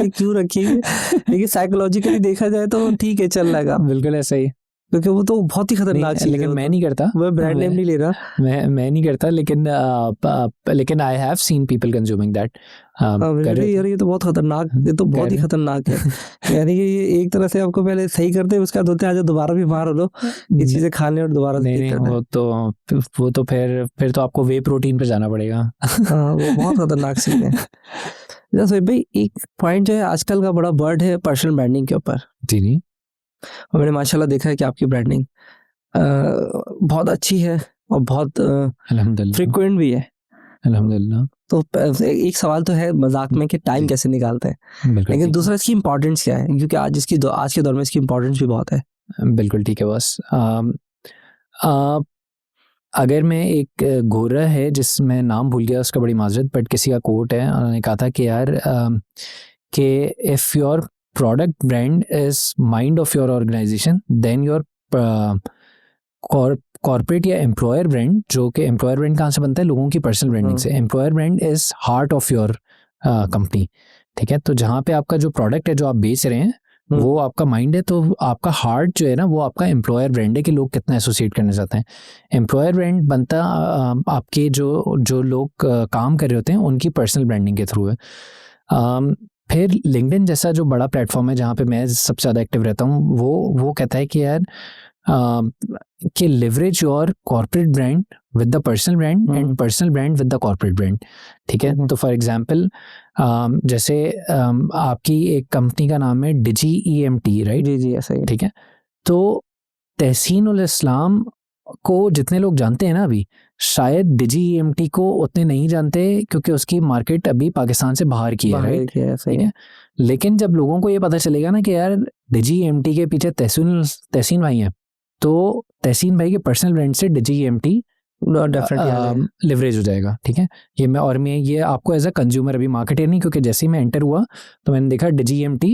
क्यों रखी है, लेकिन साइकोलॉजिकली देखा जाए तो ठीक है, चल लगा। बिल्कुल ऐसा ही। क्योंकि वो तो बहुत ही खतरनाक चीज है। लेकिन मैं नहीं करता, वो ब्रांड नेम नहीं ले रहा, मैं नहीं करता, लेकिन I have seen people consuming that. यार ये तो बहुत खतरनाक, ये तो बहुत ही खतरनाक है। यानी कि ये एक तरह से आपको पहले सही करते हैं, उसका होते आज दोबारा भी बाहर हो लो ये चीजें खाने और दोबारा नहीं, वो तो फिर तो आपको वे प्रोटीन पे जाना पड़ेगा। हाँ, वो बहुत खतरनाक सीन है। जैसे भाई एक पॉइंट जो है आजकल का बड़ा बर्ड है पर्सनल ब्रांडिंग के ऊपर। जी। और मैंने माशाल्लाह देखा है कि आपकी ब्रांडिंग बहुत अच्छी है और बहुत अल्हम्दुलिल्लाह फ्रीक्वेंट भी है, अल्हम्दुलिल्लाह। तो एक सवाल तो है मजाक में कि टाइम कैसे निकालते हैं, लेकिन दूसरा इसकी इम्पोर्टेंस क्या है, क्योंकि आज के दौर में इसकी इम्पोर्टेंस भी बहुत है। बिल्कुल ठीक है बॉस। अगर मैं एक गोरा है जिसमें नाम भूल गया उसका, बड़ी माजरत, बट किसी का कोट है, उन्होंने कहा था कि यार कि if your product brand is mind of your organisation then your corporate या एम्प्लॉयर ब्रांड, जो कि एम्प्लॉयर ब्रांड कहाँ से बनता है, लोगों की पर्सनल ब्रांडिंग से, employer brand is heart of your company. ठीक है, तो जहाँ पे आपका जो प्रोडक्ट है जो आप बेच रहे हैं वो आपका माइंड है, तो आपका हार्ट जो है ना वो आपका एम्प्लॉयर ब्रांड है कि लोग कितना एसोसिएट करना चाहते हैं। एम्प्लॉयर ब्रांड बनता आपके जो लोग काम कर रहे होते हैं उनकी पर्सनल ब्रांडिंग के थ्रू है। फिर लिंक्डइन जैसा जो बड़ा प्लेटफॉर्म है जहाँ पे मैं सबसे ज़्यादा एक्टिव रहता हूँ, वो कहता है कि यार कि leverage your corporate brand with the personal brand and personal brand with the corporate brand. ठीक है, तो फॉर एग्जांपल जैसे आपकी एक कंपनी का नाम है डिजी EMT, राइट? जी ऐसा ही। ठीक है, तो तहसीन उल इस्लाम को जितने लोग जानते हैं ना अभी, शायद डिजी EMT को उतने नहीं जानते क्योंकि उसकी मार्केट अभी पाकिस्तान से बाहर की है, राइट? ठीक है, लेकिन जब लोगों को ये पता चलेगा ना कि यार डिजी EMT के पीछे तहसीन भाई हैं, तो तहसीन भाई के पर्सनल ब्रांड से डिजी EMT लिवरेज हो जाएगा। ठीक है, मैं ये आपको एज अ कंज्यूमर अभी मार्केटर नहीं, क्योंकि जैसे ही मैं एंटर हुआ तो मैंने देखा डिजी EMT,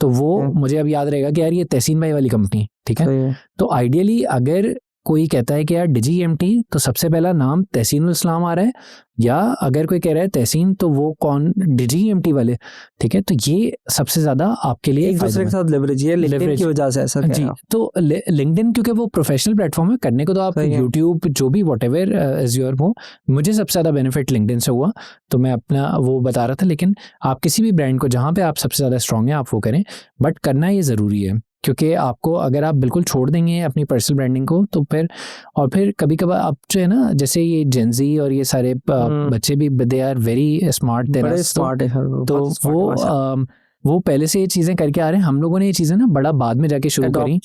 तो वो मुझे अब याद रहेगा कि यार ये तहसीन भाई वाली कंपनी। ठीक है, तो आइडियली अगर कोई कहता है कि यार डिजी EMT, तो सबसे पहला नाम तहसीनुल इस्लाम आ रहा है, या अगर कोई कह रहा है तहसीन तो वो कौन, डिजी EMT वाले। ठीक है, तो ये सबसे ज्यादा आपके लिए एक दूसरे के साथ लेवरेज है लिंक्डइन की वजह से ऐसा जी। तो लिंक्डइन क्योंकि वो प्रोफेशनल प्लेटफॉर्म है, करने को तो आप यूट्यूब जो भी व्हाटएवर इज योर, वो मुझे सबसे ज्यादा बेनिफिट लिंक्डइन से हुआ, तो मैं अपना वो बता रहा था। लेकिन आप किसी भी ब्रांड को जहाँ पे आप सबसे ज्यादा स्ट्रांग है आप वो करें, बट करना ये जरूरी है, क्योंकि आपको अगर आप बिल्कुल छोड़ देंगे अपनी पर्सनल ब्रांडिंग को तो फिर कभी कभार आप जो है ना, जैसे ये जेनजी और ये सारे बच्चे भी दे आर वेरी स्मार्ट, तो वो पहले से ये चीजें करके आ रहे हैं। हम लोगों ने ये चीजें ना बड़ा बाद में जाके शुरू करी,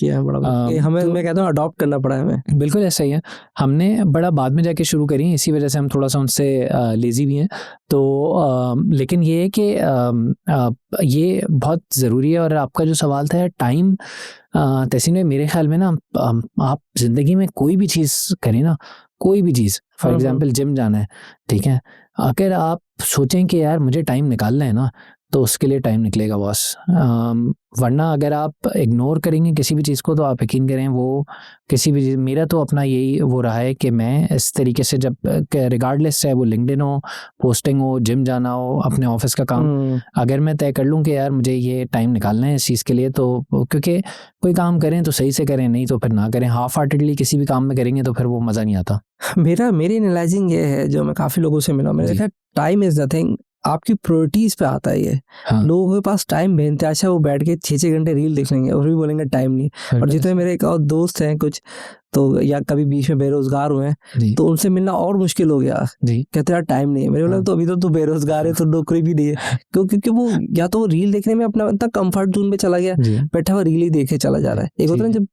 हमें मैं कहता हूँ अडॉप्ट करना पड़ा हमें। बिल्कुल ऐसा ही है, हमने बड़ा बाद में जाके शुरू करी, इसी वजह से हम थोड़ा सा उनसे लेजी भी हैं। तो लेकिन ये है कि ये बहुत ज़रूरी है। और आपका जो सवाल था टाइम, तहसीन में मेरे ख्याल में ना आप ज़िंदगी में कोई भी चीज़ करें ना, कोई भी चीज़, फॉर एग्जांपल जिम जाना है, ठीक है, अगर आप सोचें कि यार मुझे टाइम निकालना है ना, तो उसके लिए टाइम निकलेगा बॉस। वरना अगर आप इग्नोर करेंगे किसी भी चीज़ को, तो आप यकीन करें वो किसी भी चीज़, मेरा तो अपना यही वो रहा है कि मैं इस तरीके से जब रिगार्डलेस चाहे वो लिंक्डइन हो, पोस्टिंग हो, जिम जाना हो, अपने ऑफिस का काम, अगर मैं तय कर लूँ कि यार मुझे ये टाइम निकालना है इस चीज़ के लिए, तो क्योंकि कोई काम करें तो सही से करें, नहीं तो फिर ना करें। हाफ हार्टेडली किसी भी काम में करेंगे तो फिर वो मज़ा नहीं आता। मेरी एनालाइजिंग ये है, जो मैं काफ़ी लोगों से मिला, मैंने देखा टाइम इज़ नथिंग, आपकी प्रायोरिटीज पे आता है ये। हाँ। लोगों के पास टाइम बेनते, अच्छा वो बैठ के 6-6 घंटे रील देख लेंगे और भी बोलेंगे टाइम नहीं। और जितने मेरे एक और दोस्त हैं कुछ तो, या कभी बीच में बेरोजगार हुए हैं, तो उनसे मिलना और मुश्किल हो गया। कहते यार टाइम नहीं है। मेरे बोला तो अभी तो तू बेरोजगार है, तो नौकरी भी नहीं है, क्योंकि वो या तो रील देखने में अपना इतना कंफर्ट जोन में चला गया, बैठा हुआ रील ही देखे चला जा रहा है। एक होता है जब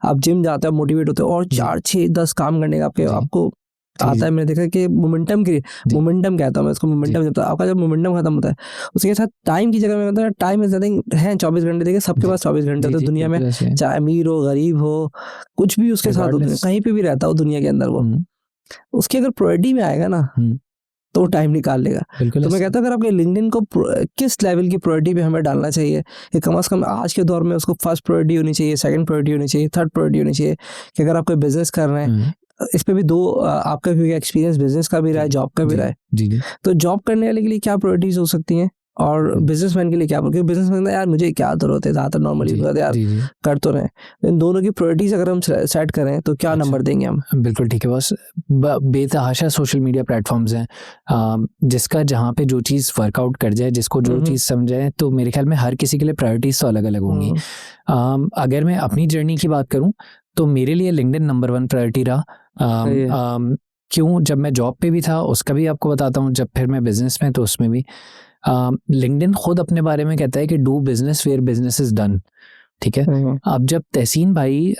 आप जिम जाते हो, मोटिवेट होते हो और 4-6-10 काम करने का आपको आता है। मैंने देखा कि मोमेंटम कहता हूँ मैं उसको, मोमेंटम जब आपका जब मोमेंटम खत्म होता है, उसके साथ टाइम की जगह में कहता है टाइम इज नथिंग है। 24 घंटे देखिए, सबके पास 24 घंटे होते हैं दुनिया में, चाहे अमीर हो गरीब हो, कुछ भी उसके साथ होते हैं, कहीं पे भी रहता हो दुनिया के अंदर, वो उसकी अगर प्रायोरिटी में आएगा ना तो टाइम निकाल लेगा। तो मैं कहता हूँ अगर आपके लिंक्डइन को किस लेवल की प्रायोरिटी पे हमें डालना चाहिए, कि कम से कम आज के दौर में उसको फर्स्ट प्रायोरिटी होनी चाहिए, सेकंड प्रायोरिटी होनी चाहिए, थर्ड प्रायोरिटी होनी चाहिए, कि अगर आप कोई बिजनेस कर रहे हैं, इस पे भी दो आपका क्योंकि एक्सपीरियंस बिजनेस का भी रहा है, जॉब का भी रहा है, तो जॉब करने वाले के लिए क्या प्रायोरिटीज हो सकती हैं और बिजनेसमैन के लिए क्या, क्योंकि बिजनेसमैन यार मुझे क्या जरूरत है, ज़्यादातर नॉर्मली यार कर तो रहे हैं। इन दोनों की प्रायोरिटीज अगर हम सेट करें तो क्या नंबर देंगे हम? बिल्कुल ठीक है बॉस। बेतहाशा सोशल मीडिया प्लेटफॉर्म्स हैं, जिसका जहाँ पे जो चीज़ वर्कआउट कर जाए, जिसको जो चीज़ समझाए, तो मेरे ख्याल में हर किसी के लिए प्रायोरिटीज तो अलग अलग होंगी। अगर मैं अपनी जर्नी की बात करूँ तो मेरे लिए लिंक्डइन नंबर 1 प्रायोरिटी रहा। क्यों? जब मैं जॉब पे भी था उसका भी आपको बताता हूँ, जब फिर मैं बिजनेस में तो उसमें भी लिंक्डइन खुद अपने बारे में कहता है कि do business where business is done. ठीक है। अब जब तहसीन भाई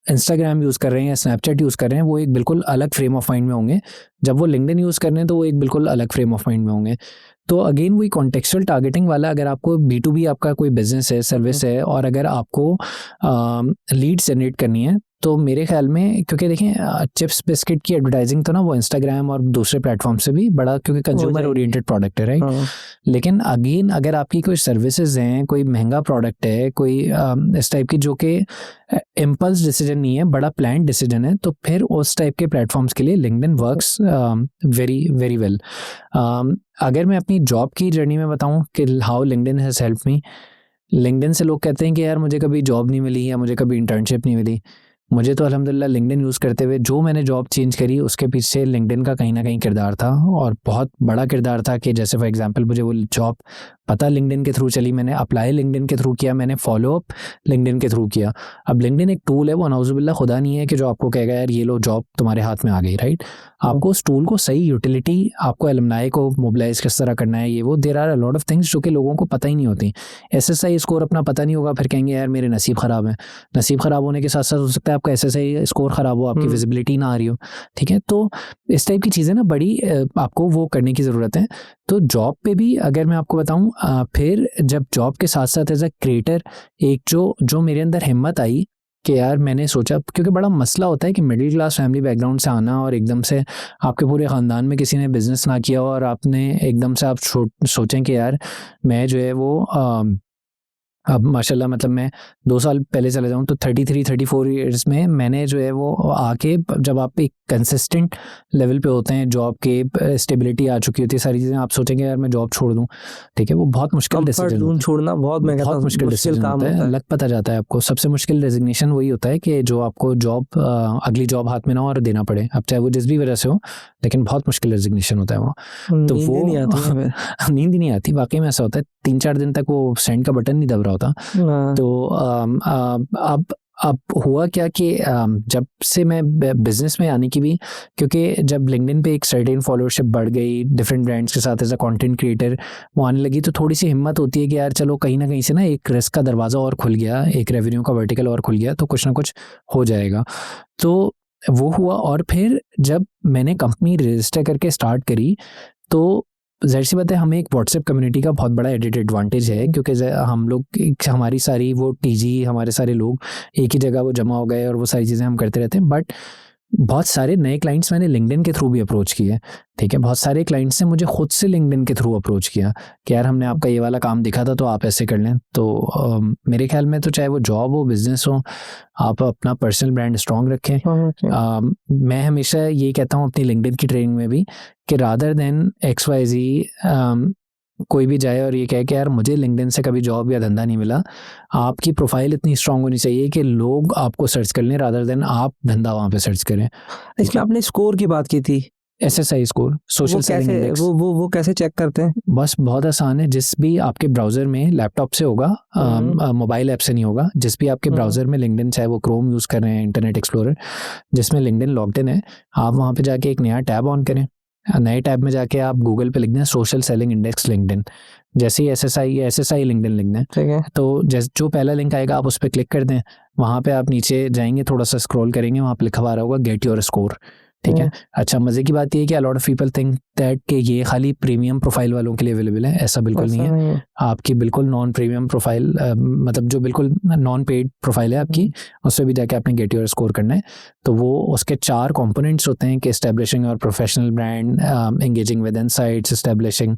इंस्टाग्राम यूज़ कर रहे हैं या स्नैपचैट यूज़ कर रहे हैं, वो एक बिल्कुल अलग फ्रेम ऑफ माइंड में होंगे। जब वो लिंक्डइन यूज़ कर रहे हैं तो वो एक बिल्कुल अलग फ्रेम ऑफ माइंड में होंगे। तो अगेन वही कॉन्टेक्चुअल टारगेटिंग वाला, अगर आपको B2B आपका कोई बिजनेस है, सर्विस है, और अगर आपको लीड्स जनरेट करनी है, तो मेरे ख्याल में, क्योंकि देखें चिप्स बिस्किट की एडवर्टाइजिंग तो ना वो इंस्टाग्राम और दूसरे प्लेटफॉर्म से भी बड़ा, क्योंकि कंज्यूमर ओरिएंटेड प्रोडक्ट है, राइट। लेकिन अगेन अगर आपकी कोई सर्विसेज हैं, कोई महंगा प्रोडक्ट है, कोई इस टाइप की जो कि इम्पल्स डिसीजन नहीं है, बड़ा प्लान डिसीजन है, तो फिर उस टाइप के प्लेटफॉर्म्स के लिए LinkedIn works very very well. अगर मैं अपनी जॉब की जर्नी में बताऊं कि how LinkedIn has help me, LinkedIn से लोग कहते हैं कि यार मुझे कभी जॉब नहीं मिली या मुझे कभी इंटर्नशिप नहीं मिली। मुझे तो अल्हम्दुलिल्लाह लिंक्डइन यूज़ करते हुए जो मैंने जॉब चेंज करी उसके पीछे लिंक्डइन का कहीं ना कहीं किरदार था, और बहुत बड़ा किरदार था। कि जैसे फॉर एग्जांपल मुझे वो जॉब पता लिंक्डइन के थ्रू चली, मैंने अप्लाई लिंक्डइन के थ्रू किया, मैंने फॉलोअप लिंक्डइन के थ्रू किया। अब लिंक्डइन एक टूल है, वो नाउजुबिल्लाह खुदा नहीं है कि जो आपको कहेगा यार ये लो जॉब तुम्हारे हाथ में आ गई, राइट। आपको उस टूल को सही यूटिलिटी, आपको एलुमनाई को मोबिलाइज किस तरह करना है, ये वो there are a lot of things जो कि लोगों को पता ही नहीं होती। SSI स्कोर अपना पता नहीं होगा, फिर कहेंगे यार मेरे नसीब ख़राब है। नसीब ख़राब होने के साथ साथ हो सकता है आपका SSI स्कोर ख़राब हो, आपकी विजिबिलिटी ना आ रही हो। ठीक है, तो इस टाइप की चीज़ें ना बड़ी आपको वो करने की ज़रूरत है। तो जॉब पे भी अगर मैं आपको बताऊं, फिर जब जॉब के साथ साथ एज अ क्रिएटर एक जो मेरे अंदर हिम्मत आई कि यार मैंने सोचा, क्योंकि बड़ा मसला होता है कि मिडिल क्लास फैमिली बैकग्राउंड से आना और एकदम से आपके पूरे ख़ानदान में किसी ने बिज़नेस ना किया और आपने एकदम से आप सोचें कि यार मैं जो है वो अब माशाल्लाह, मतलब मैं 2 साल पहले चले जाऊँ तो 33-34 ईयर्स में मैंने जो है वो आके, जब आप एक कंसिस्टेंट लेवल पे होते हैं, जॉब के स्टेबिलिटी आ चुकी होती है, सारी चीज़ें, आप सोचेंगे यार मैं जॉब छोड़ दूँ, ठीक है, वो बहुत मुश्किल डिसीजन, छोड़ना बहुत मुश्किल काम होता है। लग पता जाता है आपको। सबसे मुश्किल रेजिग्नेशन वही होता है कि जो आपको जॉब अगली जॉब हाथ में ना और देना पड़े, अब चाहे वो जिस भी वजह से हो, लेकिन बहुत मुश्किल रेजिग्नेशन होता है वो। तो वो नींद ही नहीं आती, वाकई में ऐसा होता है। 3-4 दिन तक वो सेंड का बटन नहीं दब रहा होता। तो अब हुआ क्या कि जब से मैं बिजनेस में आने की भी, क्योंकि जब लिंक्डइन पे एक सर्टेन फॉलोअरशिप बढ़ गई, डिफरेंट ब्रांड्स के साथ एज अ कंटेंट क्रिएटर वो आने लगी, तो थोड़ी सी हिम्मत होती है कि यार चलो कहीं ना कहीं से ना एक रिस्क का दरवाज़ा और खुल गया, एक रेवेन्यू का वर्टिकल और खुल गया, तो कुछ ना कुछ हो जाएगा। तो वो हुआ। और फिर जब मैंने कंपनी रजिस्टर करके स्टार्ट करी, तो ज़ाहिर सी बात है हमें एक व्हाट्सएप कम्युनिटी का बहुत बड़ा एडिट एडवांटेज है, क्योंकि हम लोग, हमारी सारी वो TG, हमारे सारे लोग एक ही जगह वो जमा हो गए और वो सारी चीज़ें हम करते रहते हैं। बट बहुत सारे नए क्लाइंट्स मैंने लिंक्डइन के थ्रू भी अप्रोच किए, ठीक है। बहुत सारे क्लाइंट्स ने मुझे खुद से लिंक्डइन के थ्रू अप्रोच किया कि यार हमने आपका ये वाला काम दिखा था तो आप ऐसे कर लें। तो मेरे ख्याल में तो चाहे वो जॉब हो, बिजनेस हो, आप अपना पर्सनल ब्रांड स्ट्रॉन्ग रखें। मैं हमेशा ये कहता हूँ अपनी लिंक्डइन की ट्रेनिंग में भी कि रादर देन XYZ कोई भी जाए और ये कहे कि यार मुझे लिंक्डइन से कभी जॉब या धंधा नहीं मिला, आपकी प्रोफाइल इतनी स्ट्रांग होनी चाहिए कि लोग आपको सर्च कर लें रादर देन आप धंधा वहाँ पे सर्च करें। इसमें आपने स्कोर की बात की थी, SSI score, social selling index, वो कैसे चेक करते हैं? बस बहुत आसान है। जिस भी आपके ब्राउज़र में, लैपटॉप से होगा, मोबाइल ऐप से नहीं होगा, जिस भी आपके ब्राउज़र में लिंक्डइन, चाहे वो क्रोम यूज़ कर रहे हैं, इंटरनेट एक्सप्लोरर, जिसमें लिंक्डइन लॉग्ड इन है, आप वहाँ पे जाके एक नया टैब ऑन करें। नए टैब में जाके आप गूगल पे लिख दें सोशल सेलिंग इंडेक्स लिंक्डइन, जैसे ही SSI लिंक्डइन लिख दें, ठीक है, तो जो पहला लिंक आएगा आप उस पर क्लिक कर दें। वहाँ पे आप नीचे जाएंगे, थोड़ा सा स्क्रॉल करेंगे, वहाँ पे लिखा हुआ होगा गेट योर स्कोर, ठीक है। अच्छा, मज़े की बात ये है कि a lot of people think that कि ये खाली प्रीमियम प्रोफाइल वालों के लिए अवेलेबल है। ऐसा बिल्कुल नहीं है। आपकी बिल्कुल नॉन प्रीमियम प्रोफाइल, मतलब जो बिल्कुल नॉन पेड प्रोफाइल है आपकी, उससे भी जाके आपने गेट योर स्कोर करना है। तो वो उसके 4 कंपोनेंट्स होते हैं कि एस्टेब्लिशिंग और professional brand, engaging with insights, establishing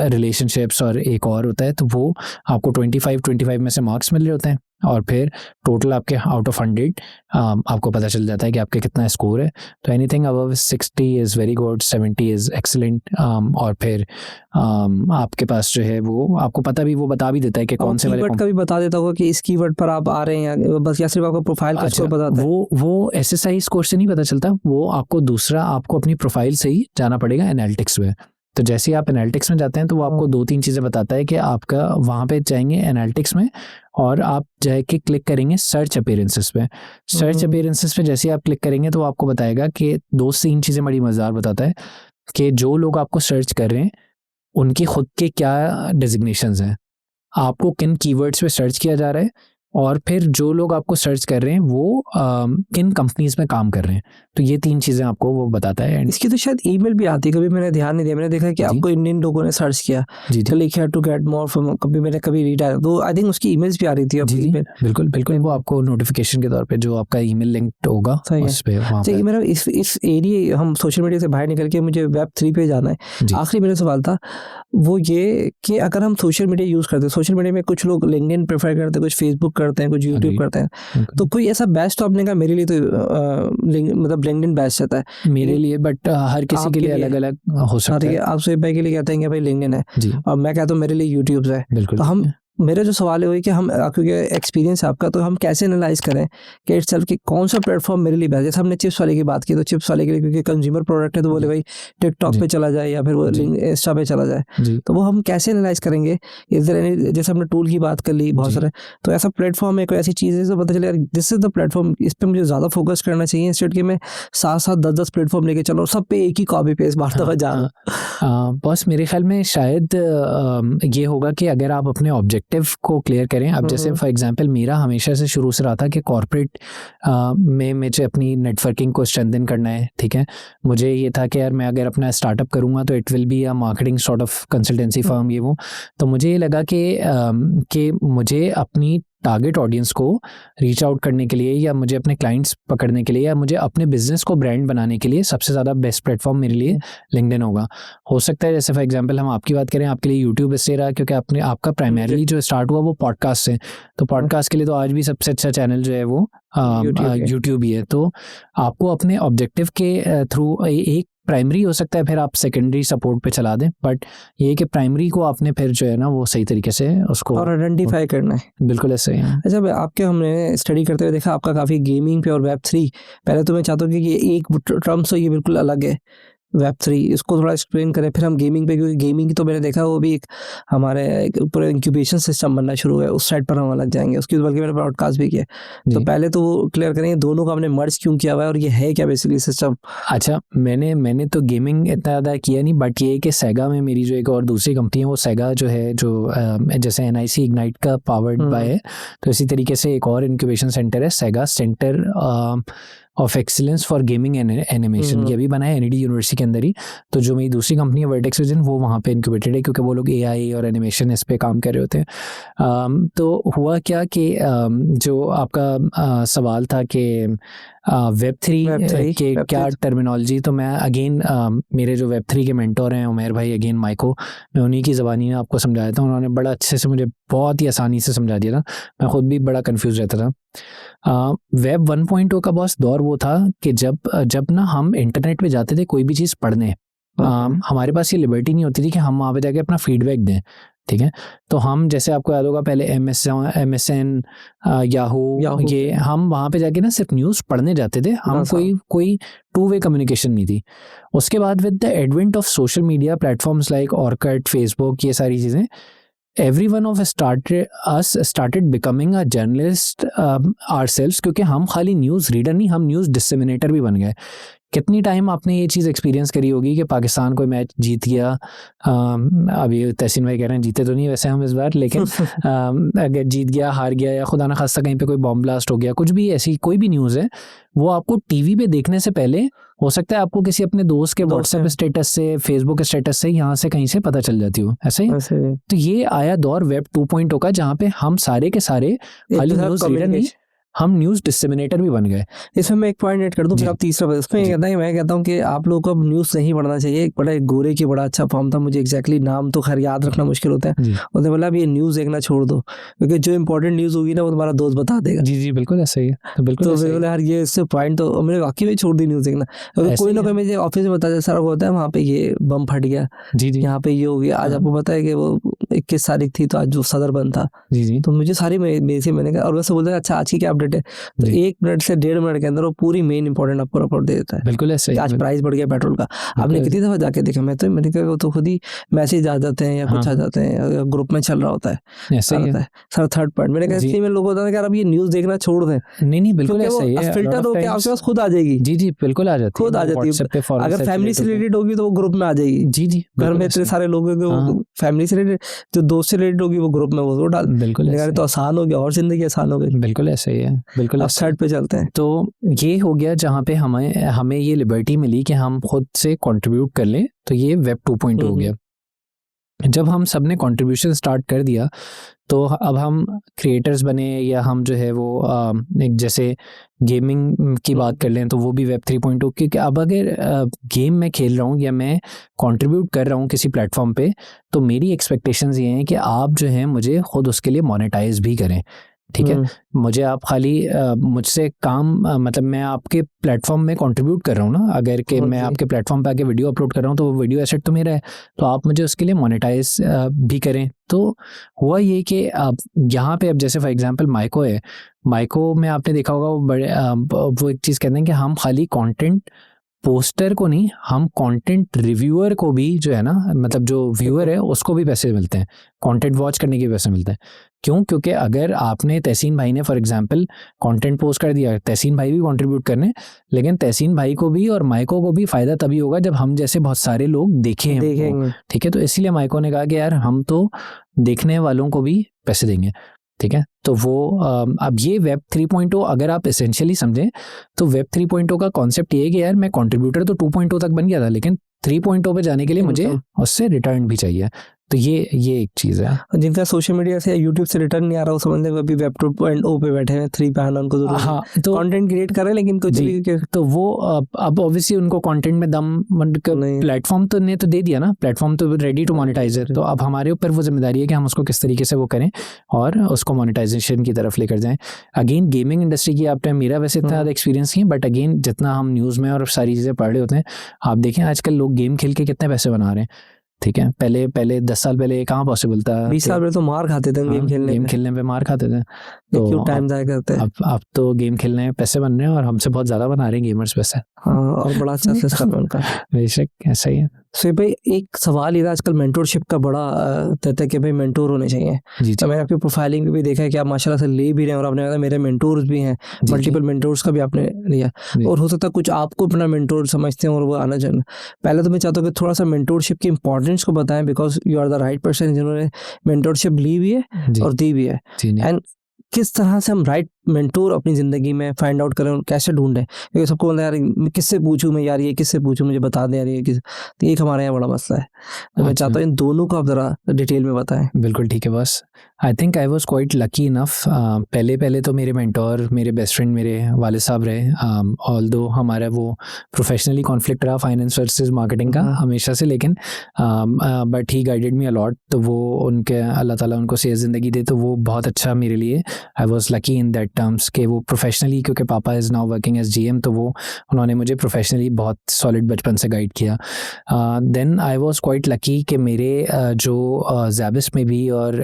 relationships, और एक और होता है। तो वो आपको 25 में से मार्क्स मिल रहे होते हैं। और फिर टोटल आपके आउट ऑफ 100 आपको पता चल जाता है कि आपके कितना स्कोर है। तो anything above 60 is very good, 70 is excellent. और फिर आपके पास जो है वो आपको पता भी, वो बता भी देता है कि कौन से वाले कीवर्ड का भी बता देता होगा कि इस कीवर्ड पर आप आ रहे हैं, या बस या सिर्फ आपको प्रोफाइल का स्कोर बताता है? वो SSI स्कोर से नहीं पता चलता, वो आपको दूसरा, आपको अपनी प्रोफाइल से ही जाना पड़ेगा एनालिटिक्स में। तो जैसे ही आप एनालिटिक्स में जाते हैं तो वो आपको 2-3 चीज़ें बताता है कि आपका वहाँ पे जाएंगे एनालिटिक्स में, और आप जाके क्लिक करेंगे सर्च अपीयरेंसेस पे। सर्च अपीयरेंसेस पे जैसे ही आप क्लिक करेंगे तो वो आपको बताएगा कि 2-3 चीज़ें बड़ी मज़ेदार बताता है कि जो लोग आपको सर्च कर रहे हैं उनकी खुद के क्या डेजिग्नेशंस हैं, आपको किन कीवर्ड्स पे सर्च किया जा रहा है, और फिर जो लोग आपको सर्च कर रहे हैं वो किन कंपनीज में काम कर रहे हैं। तो ये 3 चीज़ें आपको वो बताता है। इसकी तो शायद ईमेल भी आती है, कभी मैंने ध्यान नहीं दिया, मैंने देखा कि आपको इंडियन लोगों ने सर्च किया, click here to get more from, कभी मैंने कभी रीड आया तो आई थिंक उसकी ईमेल्स भी आ रही थी आपकी ईमेल। बिल्कुल वो आपको नोटिफिकेशन के तौर पे जो आपका ईमेल लिंक होगा उस पे वहाँ पे। मेरा इस एरिया, हम सोशल मीडिया से बाहर निकल के मुझे Web3 पे जाना है। आखिरी मेरा सवाल था वो ये कि अगर हम सोशल मीडिया यूज़ करते हैं, सोशल मीडिया में कुछ लोग लिंक्डइन प्रेफर करते हैं, कुछ फेसबुक करते हैं, कुछ यूट्यूब करते हैं, तो कोई ऐसा बेस्ट आपने कहा मेरे लिए तो मतलब लिंक्डइन बेस्ट रहता है मेरे लिए, बट हर किसी के लिए अलग अलग हो सकता है। आप सुहेब भाई के लिए कहते हैं कि भाई लिंक्डइन है, और मैं कहता हूँ मेरे लिए यूट्यूब है। तो हम, मेरा जो सवाल है वो कि हम, क्योंकि एक्सपीरियंस है आपका, तो हम कैसे एनालाइज करें कि इटसेल्फ कि कौन सा प्लेटफॉर्म मेरे लिए बेस्ट। जैसे हमने चिप्स वाले की बात की, तो चिप्स वाले के लिए क्योंकि कंज्यूमर प्रोडक्ट है तो बोले भाई टिकटॉक पे चला जाए या फिर वो इंस्टा पे चला जाए, तो वो हम कैसे एनालाइज करेंगे? जैसे हमने टूल की बात कर ली बहुत सारे, तो ऐसा प्लेटफॉर्म है, कोई ऐसी चीज़ है जो पता चले दिस इज द प्लेटफॉर्म, इस पर मुझे ज़्यादा फोकस करना चाहिए इंस्टेड कि मैं 7-7 10-10 प्लेटफॉर्म लेके चलो सब पे एक ही कॉपी पेस्ट मारता हुआ जा। बस मेरे ख्याल में शायद ये होगा कि अगर आप अपने ऑब्जेक्टिव को क्लियर करें। अब जैसे फॉर एग्जांपल मेरा हमेशा से शुरू से रहा था कि कॉर्पोरेट में मुझे अपनी नेटवर्किंग को स्ट्रेंथन करना है, ठीक है। मुझे ये था कि यार मैं अगर अपना स्टार्टअप करूँगा तो it will be a marketing sort of consultancy firm, ये वो। तो मुझे ये लगा कि मुझे अपनी टारगेट ऑडियंस को रीच आउट करने के लिए, या मुझे अपने क्लाइंट्स पकड़ने के लिए, या मुझे अपने बिजनेस को ब्रांड बनाने के लिए सबसे ज़्यादा बेस्ट प्लेटफॉर्म मेरे लिए लिंक्डइन होगा। हो सकता है जैसे फॉर एग्जांपल हम आपकी बात करें, आपके लिए यूट्यूब इसलिए रहा क्योंकि आपका प्राइमरीली जो स्टार्ट हुआ वो पॉडकास्ट से, तो पॉडकास्ट के लिए तो आज भी सबसे अच्छा चैनल जो है वो यूट्यूब ही है। तो आपको अपने ऑब्जेक्टिव के थ्रू एक प्राइमरी हो सकता है, फिर आप सेकेंडरी सपोर्ट पे चला दें, बट ये कि प्राइमरी को आपने फिर जो है ना वो सही तरीके से उसको और आइडेंटिफाई करना है। बिल्कुल ऐसे ही। अच्छा, आपके हमने स्टडी करते हुए देखा आपका काफ़ी गेमिंग पे और Web3, पहले तो मैं चाहता हूँ कि ये एक टर्म्स तो ये बिल्कुल अलग है Web3, इसको थोड़ा एक्सप्लेन करें, फिर हम गेमिंग पे, क्योंकि गेमिंग की तो मैंने देखा वो भी एक हमारे पूरा इंक्यूबेशन सिस्टम बनना शुरू है, उस साइड पर हम अलग जाएंगे, उसकी बल्कि मैंने ब्रॉडकास्ट भी किया। तो पहले तो वो क्लियर करेंगे दोनों का हमने मर्ज क्यों किया हुआ है और ये है क्या बेसिकली सिस्टम? अच्छा, मैंने तो गेमिंग इतना ज़्यादा किया नहीं, बट ये कि सेगा में मेरी जो एक और दूसरी कंपनी है, वो सेगा जो है जो जैसे NIC इग्नाइट का पावर्ड बाय है, तो इसी तरीके से एक और इंक्यूबेशन सेंटर है, Sega centre of excellence for gaming and animation, ये भी बना है NED यूनिवर्सिटी के अंदर ही। तो जो मेरी दूसरी कंपनी है वर्टेक्स विजन, वो वहाँ पे इंक्यूबेटेड है, क्योंकि वो लोग AI और एनिमेशन इस पे काम कर रहे होते हैं। तो हुआ क्या कि जो आपका सवाल था कि Web3 के क्या टर्मिनोलॉजी, तो मैं अगेन मेरे जो Web3 के मेंटोर हैं उमेर भाई, अगेन माइको, मैं उन्हीं की ज़बानी में आपको समझाया था, उन्होंने बड़ा अच्छे से मुझे बहुत ही आसानी से समझा दिया था, मैं खुद भी बड़ा कंफ्यूज रहता था। वेब 1.0 का बॉस दौर वो था कि जब ना हम इंटरनेट पे जाते थे कोई भी चीज़ पढ़ने, हमारे पास ये लिबर्टी नहीं होती थी कि हम वहाँ पे जाके अपना फीडबैक दें, ठीक है। तो हम, जैसे आपको याद होगा पहले MSN याहू, ये हम वहाँ पे जाके ना सिर्फ न्यूज़ पढ़ने जाते थे, हम कोई टू वे कम्युनिकेशन नहीं थी। उसके बाद with the advent of social media platforms like Orkut, Facebook, ये सारी चीज़ें, everyone of us started becoming a journalist ourselves, क्योंकि हम खाली न्यूज़ रीडर नहीं, हम न्यूज़ डिसेमिनेटर भी बन गए। कितनी टाइम आपने ये चीज़ एक्सपीरियंस करी होगी कि पाकिस्तान कोई मैच जीत गया, अभी तहसीन भाई कह रहे हैं जीते तो नहीं वैसे हम इस बार, लेकिन अगर जीत गया, हार गया, या खुदा न खास्ता कहीं पे कोई बॉम्ब ब्लास्ट हो गया, कुछ भी ऐसी कोई भी न्यूज़ है, वो आपको टीवी पे देखने से पहले हो सकता है आपको किसी अपने दोस्त के व्हाट्सएप स्टेटस से, फेसबुक स्टेटस से, यहाँ से कहीं से पता चल जाती हो, ऐसे ही। तो ये आया दौर वेब 2.0 का, जहाँ पे हम सारे के सारे खाली न्यूज़ रीडर नहीं, हम न्यूज़ डिसेमिनेटर भी बन गए। इसमें मैं एक पॉइंट ऐड कर दूं, फिर जी। आप तीसरा बता। इसमें ये कहता है, मैं कहता हूँ कि आप लोगों को अब न्यूज़ नहीं पढ़ना चाहिए। एक बड़ा, एक गोरे की बड़ा अच्छा फॉर्म था, मुझे एग्जैक्टली नाम तो खैर याद रखना मुश्किल होता है। जी उसने बोला अब ये न्यूज़ देखना छोड़ दो, क्योंकि जो इंपॉर्टेंट न्यूज़ होगी ना वो तुम्हारा दोस्त बता देगा। जी जी बिल्कुल ऐसा ही है। तो बिल्कुल तो ऐसा ही बिल्कुल है। यार, ये इससे पॉइंट तो मैंने वाकई में छोड़ दी न्यूज़ देखना। क्योंकि ऐसे कोई ही ना है। कोई मुझे ऑफिस में बताता है, सारा होता है वहाँ पे ये बम फट गया, जी जी यहाँ पे ये हो गया। आज हाँ। आपको पता है कि वो 21 तारीख थी, तो आज जो सदर बंद था, जी जी तो मुझे सारी मैंने कहा, और वैसे बोलता है अच्छा आज की क्या अपडेट है, तो जी 1 मिनट से 1.5 मिनट के अंदर वो पूरी मेन इंपॉर्टेंट आपको रिपोर्ट दे देता है बिल्कुल ऐसा कि ही आज है। प्राइस बढ़ गया पेट्रोल का। आपने बिल्कुल कितनी दफा जाके देखा? मैंने कहा वो तो खुद ही मैसेज आ जाते हैं या कुछ आ हाँ जाते हैं, ग्रुप में चल रहा होता है, ऐसा ही आता है। है। सर थर्ड पॉइंट मैंने कहा, जी इसलिए मैं लोगों को बताता यार अब ये न्यूज़ देखना छोड़ दें, नहीं नहीं बिल्कुल क्योंकि वो ऐसा ही है। फिल्टर होके आपके पास खुद आ जाएगी। जी जी बिल्कुल आ जाती खुद आ जाती है। व्हाट्सएप पे फॉरन अगर फैमिली से रिलेटेड होगी तो वो ग्रुप में आ जाएगी। जी जी घर बिल्कुल में ऐसा इतने ही सारे लोग हैं कि हाँ। वो फैमिली से रिलेटेड, जो दोस्त से रिलेटेड होगी वो ग्रुप में वो डाल। बिल्कुल मैंने ऐसा कहा तो आसान हो गया, और जिंदगी आसान हो गई। ही बिल्कुल ऐसा ही है। बिल्कुल अब ऐसा ही थर्ड पे चलते हैं। तो ये हो गया जहाँ पे हमें हमें ये लिबर्टी मिली कि हम खुद से कंट्रीब्यूट कर लें। तो ये वेब 2.0 हो गया। जब हम सब ने कंट्रीब्यूशन स्टार्ट कर दिया तो अब हम क्रिएटर्स बने, या हम जो है वो एक जैसे गेमिंग की बात कर लें तो वो भी वेब 3.0, क्योंकि अब अगर गेम मैं खेल रहा हूँ या मैं कंट्रीब्यूट कर रहा हूँ किसी प्लेटफॉर्म पे, तो मेरी एक्सपेक्टेशंस ये हैं कि आप जो है मुझे खुद उसके लिए मोनेटाइज भी करें। ठीक है, मुझे आप खाली मुझसे काम मतलब मैं आपके प्लेटफॉर्म में कंट्रीब्यूट कर रहा हूँ ना, अगर कि मैं आपके प्लेटफॉर्म पे आके वीडियो अपलोड कर रहा हूँ तो वो वीडियो एसेट तो मेरा है, तो आप मुझे उसके लिए मोनेटाइज भी करें। तो हुआ ये कि अब यहाँ पे अब जैसे फॉर एग्जांपल माइको है, माइको में आपने देखा होगा वो बड़े वो एक चीज़ कहते हैं कि हम खाली कंटेंट पोस्टर को नहीं, हम कंटेंट रिव्यूअर को भी जो है ना, मतलब जो व्यूअर है उसको भी पैसे मिलते हैं, कंटेंट वॉच करने के पैसे मिलते हैं। क्यों? क्योंकि अगर आपने तहसीन भाई ने फॉर एग्जांपल कंटेंट पोस्ट कर दिया, तहसीन भाई भी कंट्रीब्यूट करने, लेकिन तहसीन भाई को भी और माइको को भी फायदा तभी होगा जब हम जैसे बहुत सारे लोग देखेंगे। ठीक है, तो इसीलिए माइको ने कहा कि यार हम तो देखने वालों को भी पैसे देंगे। ठीक है, तो वो अब ये वेब 3.0 अगर आप एसेंशियली समझें तो वेब 3.0 का कॉन्सेप्ट ये है कि यार मैं कंट्रीब्यूटर तो 2.0 तक बन गया था, लेकिन 3.0 पे जाने के लिए मुझे उससे रिटर्न भी चाहिए। तो ये एक चीज़ है। जिनका सोशल मीडिया से यूट्यूब से रिटर्न नहीं आ रहा, वो समझ लें अभी वेब 2.0 पे बैठे हैं, 3 पे आना उनको जरूरी है। हाँ, तो कंटेंट क्रिएट कर रहे हैं, लेकिन कुछ तो वो अब ऑब्वियसली उनको कंटेंट में दम प्लेटफॉर्म तो ने तो दे दिया ना, प्लेटफॉर्म तो रेडी टू मोनेटाइजर, तो अब हमारे ऊपर वो जिम्मेदारी है कि हम उसको किस तरीके से वो करें और उसको मोनेटाइजेशन की तरफ लेकर जाएं। अगेन गेमिंग इंडस्ट्री की आप मेरा वैसे इतना ज़्यादा एक्सपीरियंस नहीं है, बट अगेन जितना हम न्यूज़ में और सारी चीज़ें पढ़ रहे होते हैं, आप देखें आजकल लोग गेम खेल के कितने पैसे बना रहे हैं। ठीक है, पहले 10 साल पहले कहाँ पॉसिबल था? 20 साल पहले तो मार खाते थे गेम खेलने पे मार खाते थे। तो क्यों टाइम जाया करते हैं। अब तो गेम खेलने में पैसे बन रहे हैं और हमसे बहुत ज़्यादा बना रहे हैं गेमर्स पैसे। हाँ, और बड़ा अच्छा सिस्टम है उनका। बेशक ऐसा ही है। सो भाई एक सवाल ये था, आजकल मेंटोरशिप का बड़ा कहते हैं कि भाई मेंटोर होने चाहिए। जी, तो मैंने आपकी प्रोफाइलिंग भी देखा है कि आप माशाल्लाह से ले भी रहे हैं, और आपने कहा मेरे मेंटोर्स भी हैं, मल्टीपल मेंटोर्स का भी आपने लिया, और हो सकता है कुछ आपको अपना मेंटोर समझते हैं और वो आना चाहिए। पहले तो मैं चाहता हूँ कि थोड़ा सा मेंटोरशिप की इंपॉर्टेंस को बताएं, because you are the right person जिन्होंने मेंटोरशिप ली भी है और दी भी है। एंड किस तरह से हम राइट मेंटोर अपनी ज़िंदगी में फाइंड आउट करें और कैसे ढूंढें, क्योंकि सबको बोलता है यार किससे पूछूं मैं, यार ये किससे पूछूं, मुझे बता दें यार ये किस। तो एक हमारे यहाँ बड़ा मसला है, तो मैं चाहता हूँ इन दोनों को आप ज़रा डिटेल में बताएं। बिल्कुल ठीक है बस। I think I was quite lucky enough. पहले तो मेरे मेंटोर मेरे बेस्ट फ्रेंड मेरे वाले साहब रहे, ऑल्दो हमारा वो प्रोफेशनली कॉन्फ्लिक्ट रहा फाइनेंस वर्सेस मार्केटिंग का हमेशा से, लेकिन but he guided me a lot. तो वो उनके अल्लाह ताला उनको सेहत ज़िंदगी दे, तो वो बहुत अच्छा मेरे लिए, I was lucky in that terms के वो प्रोफेशनली, क्योंकि पापा is now working as GM, तो वो उन्होंने मुझे प्रोफेशनली बहुत सॉलिड बचपन से गाइड किया। Then I was quite lucky कि मेरे जो ज़ैबिस में भी और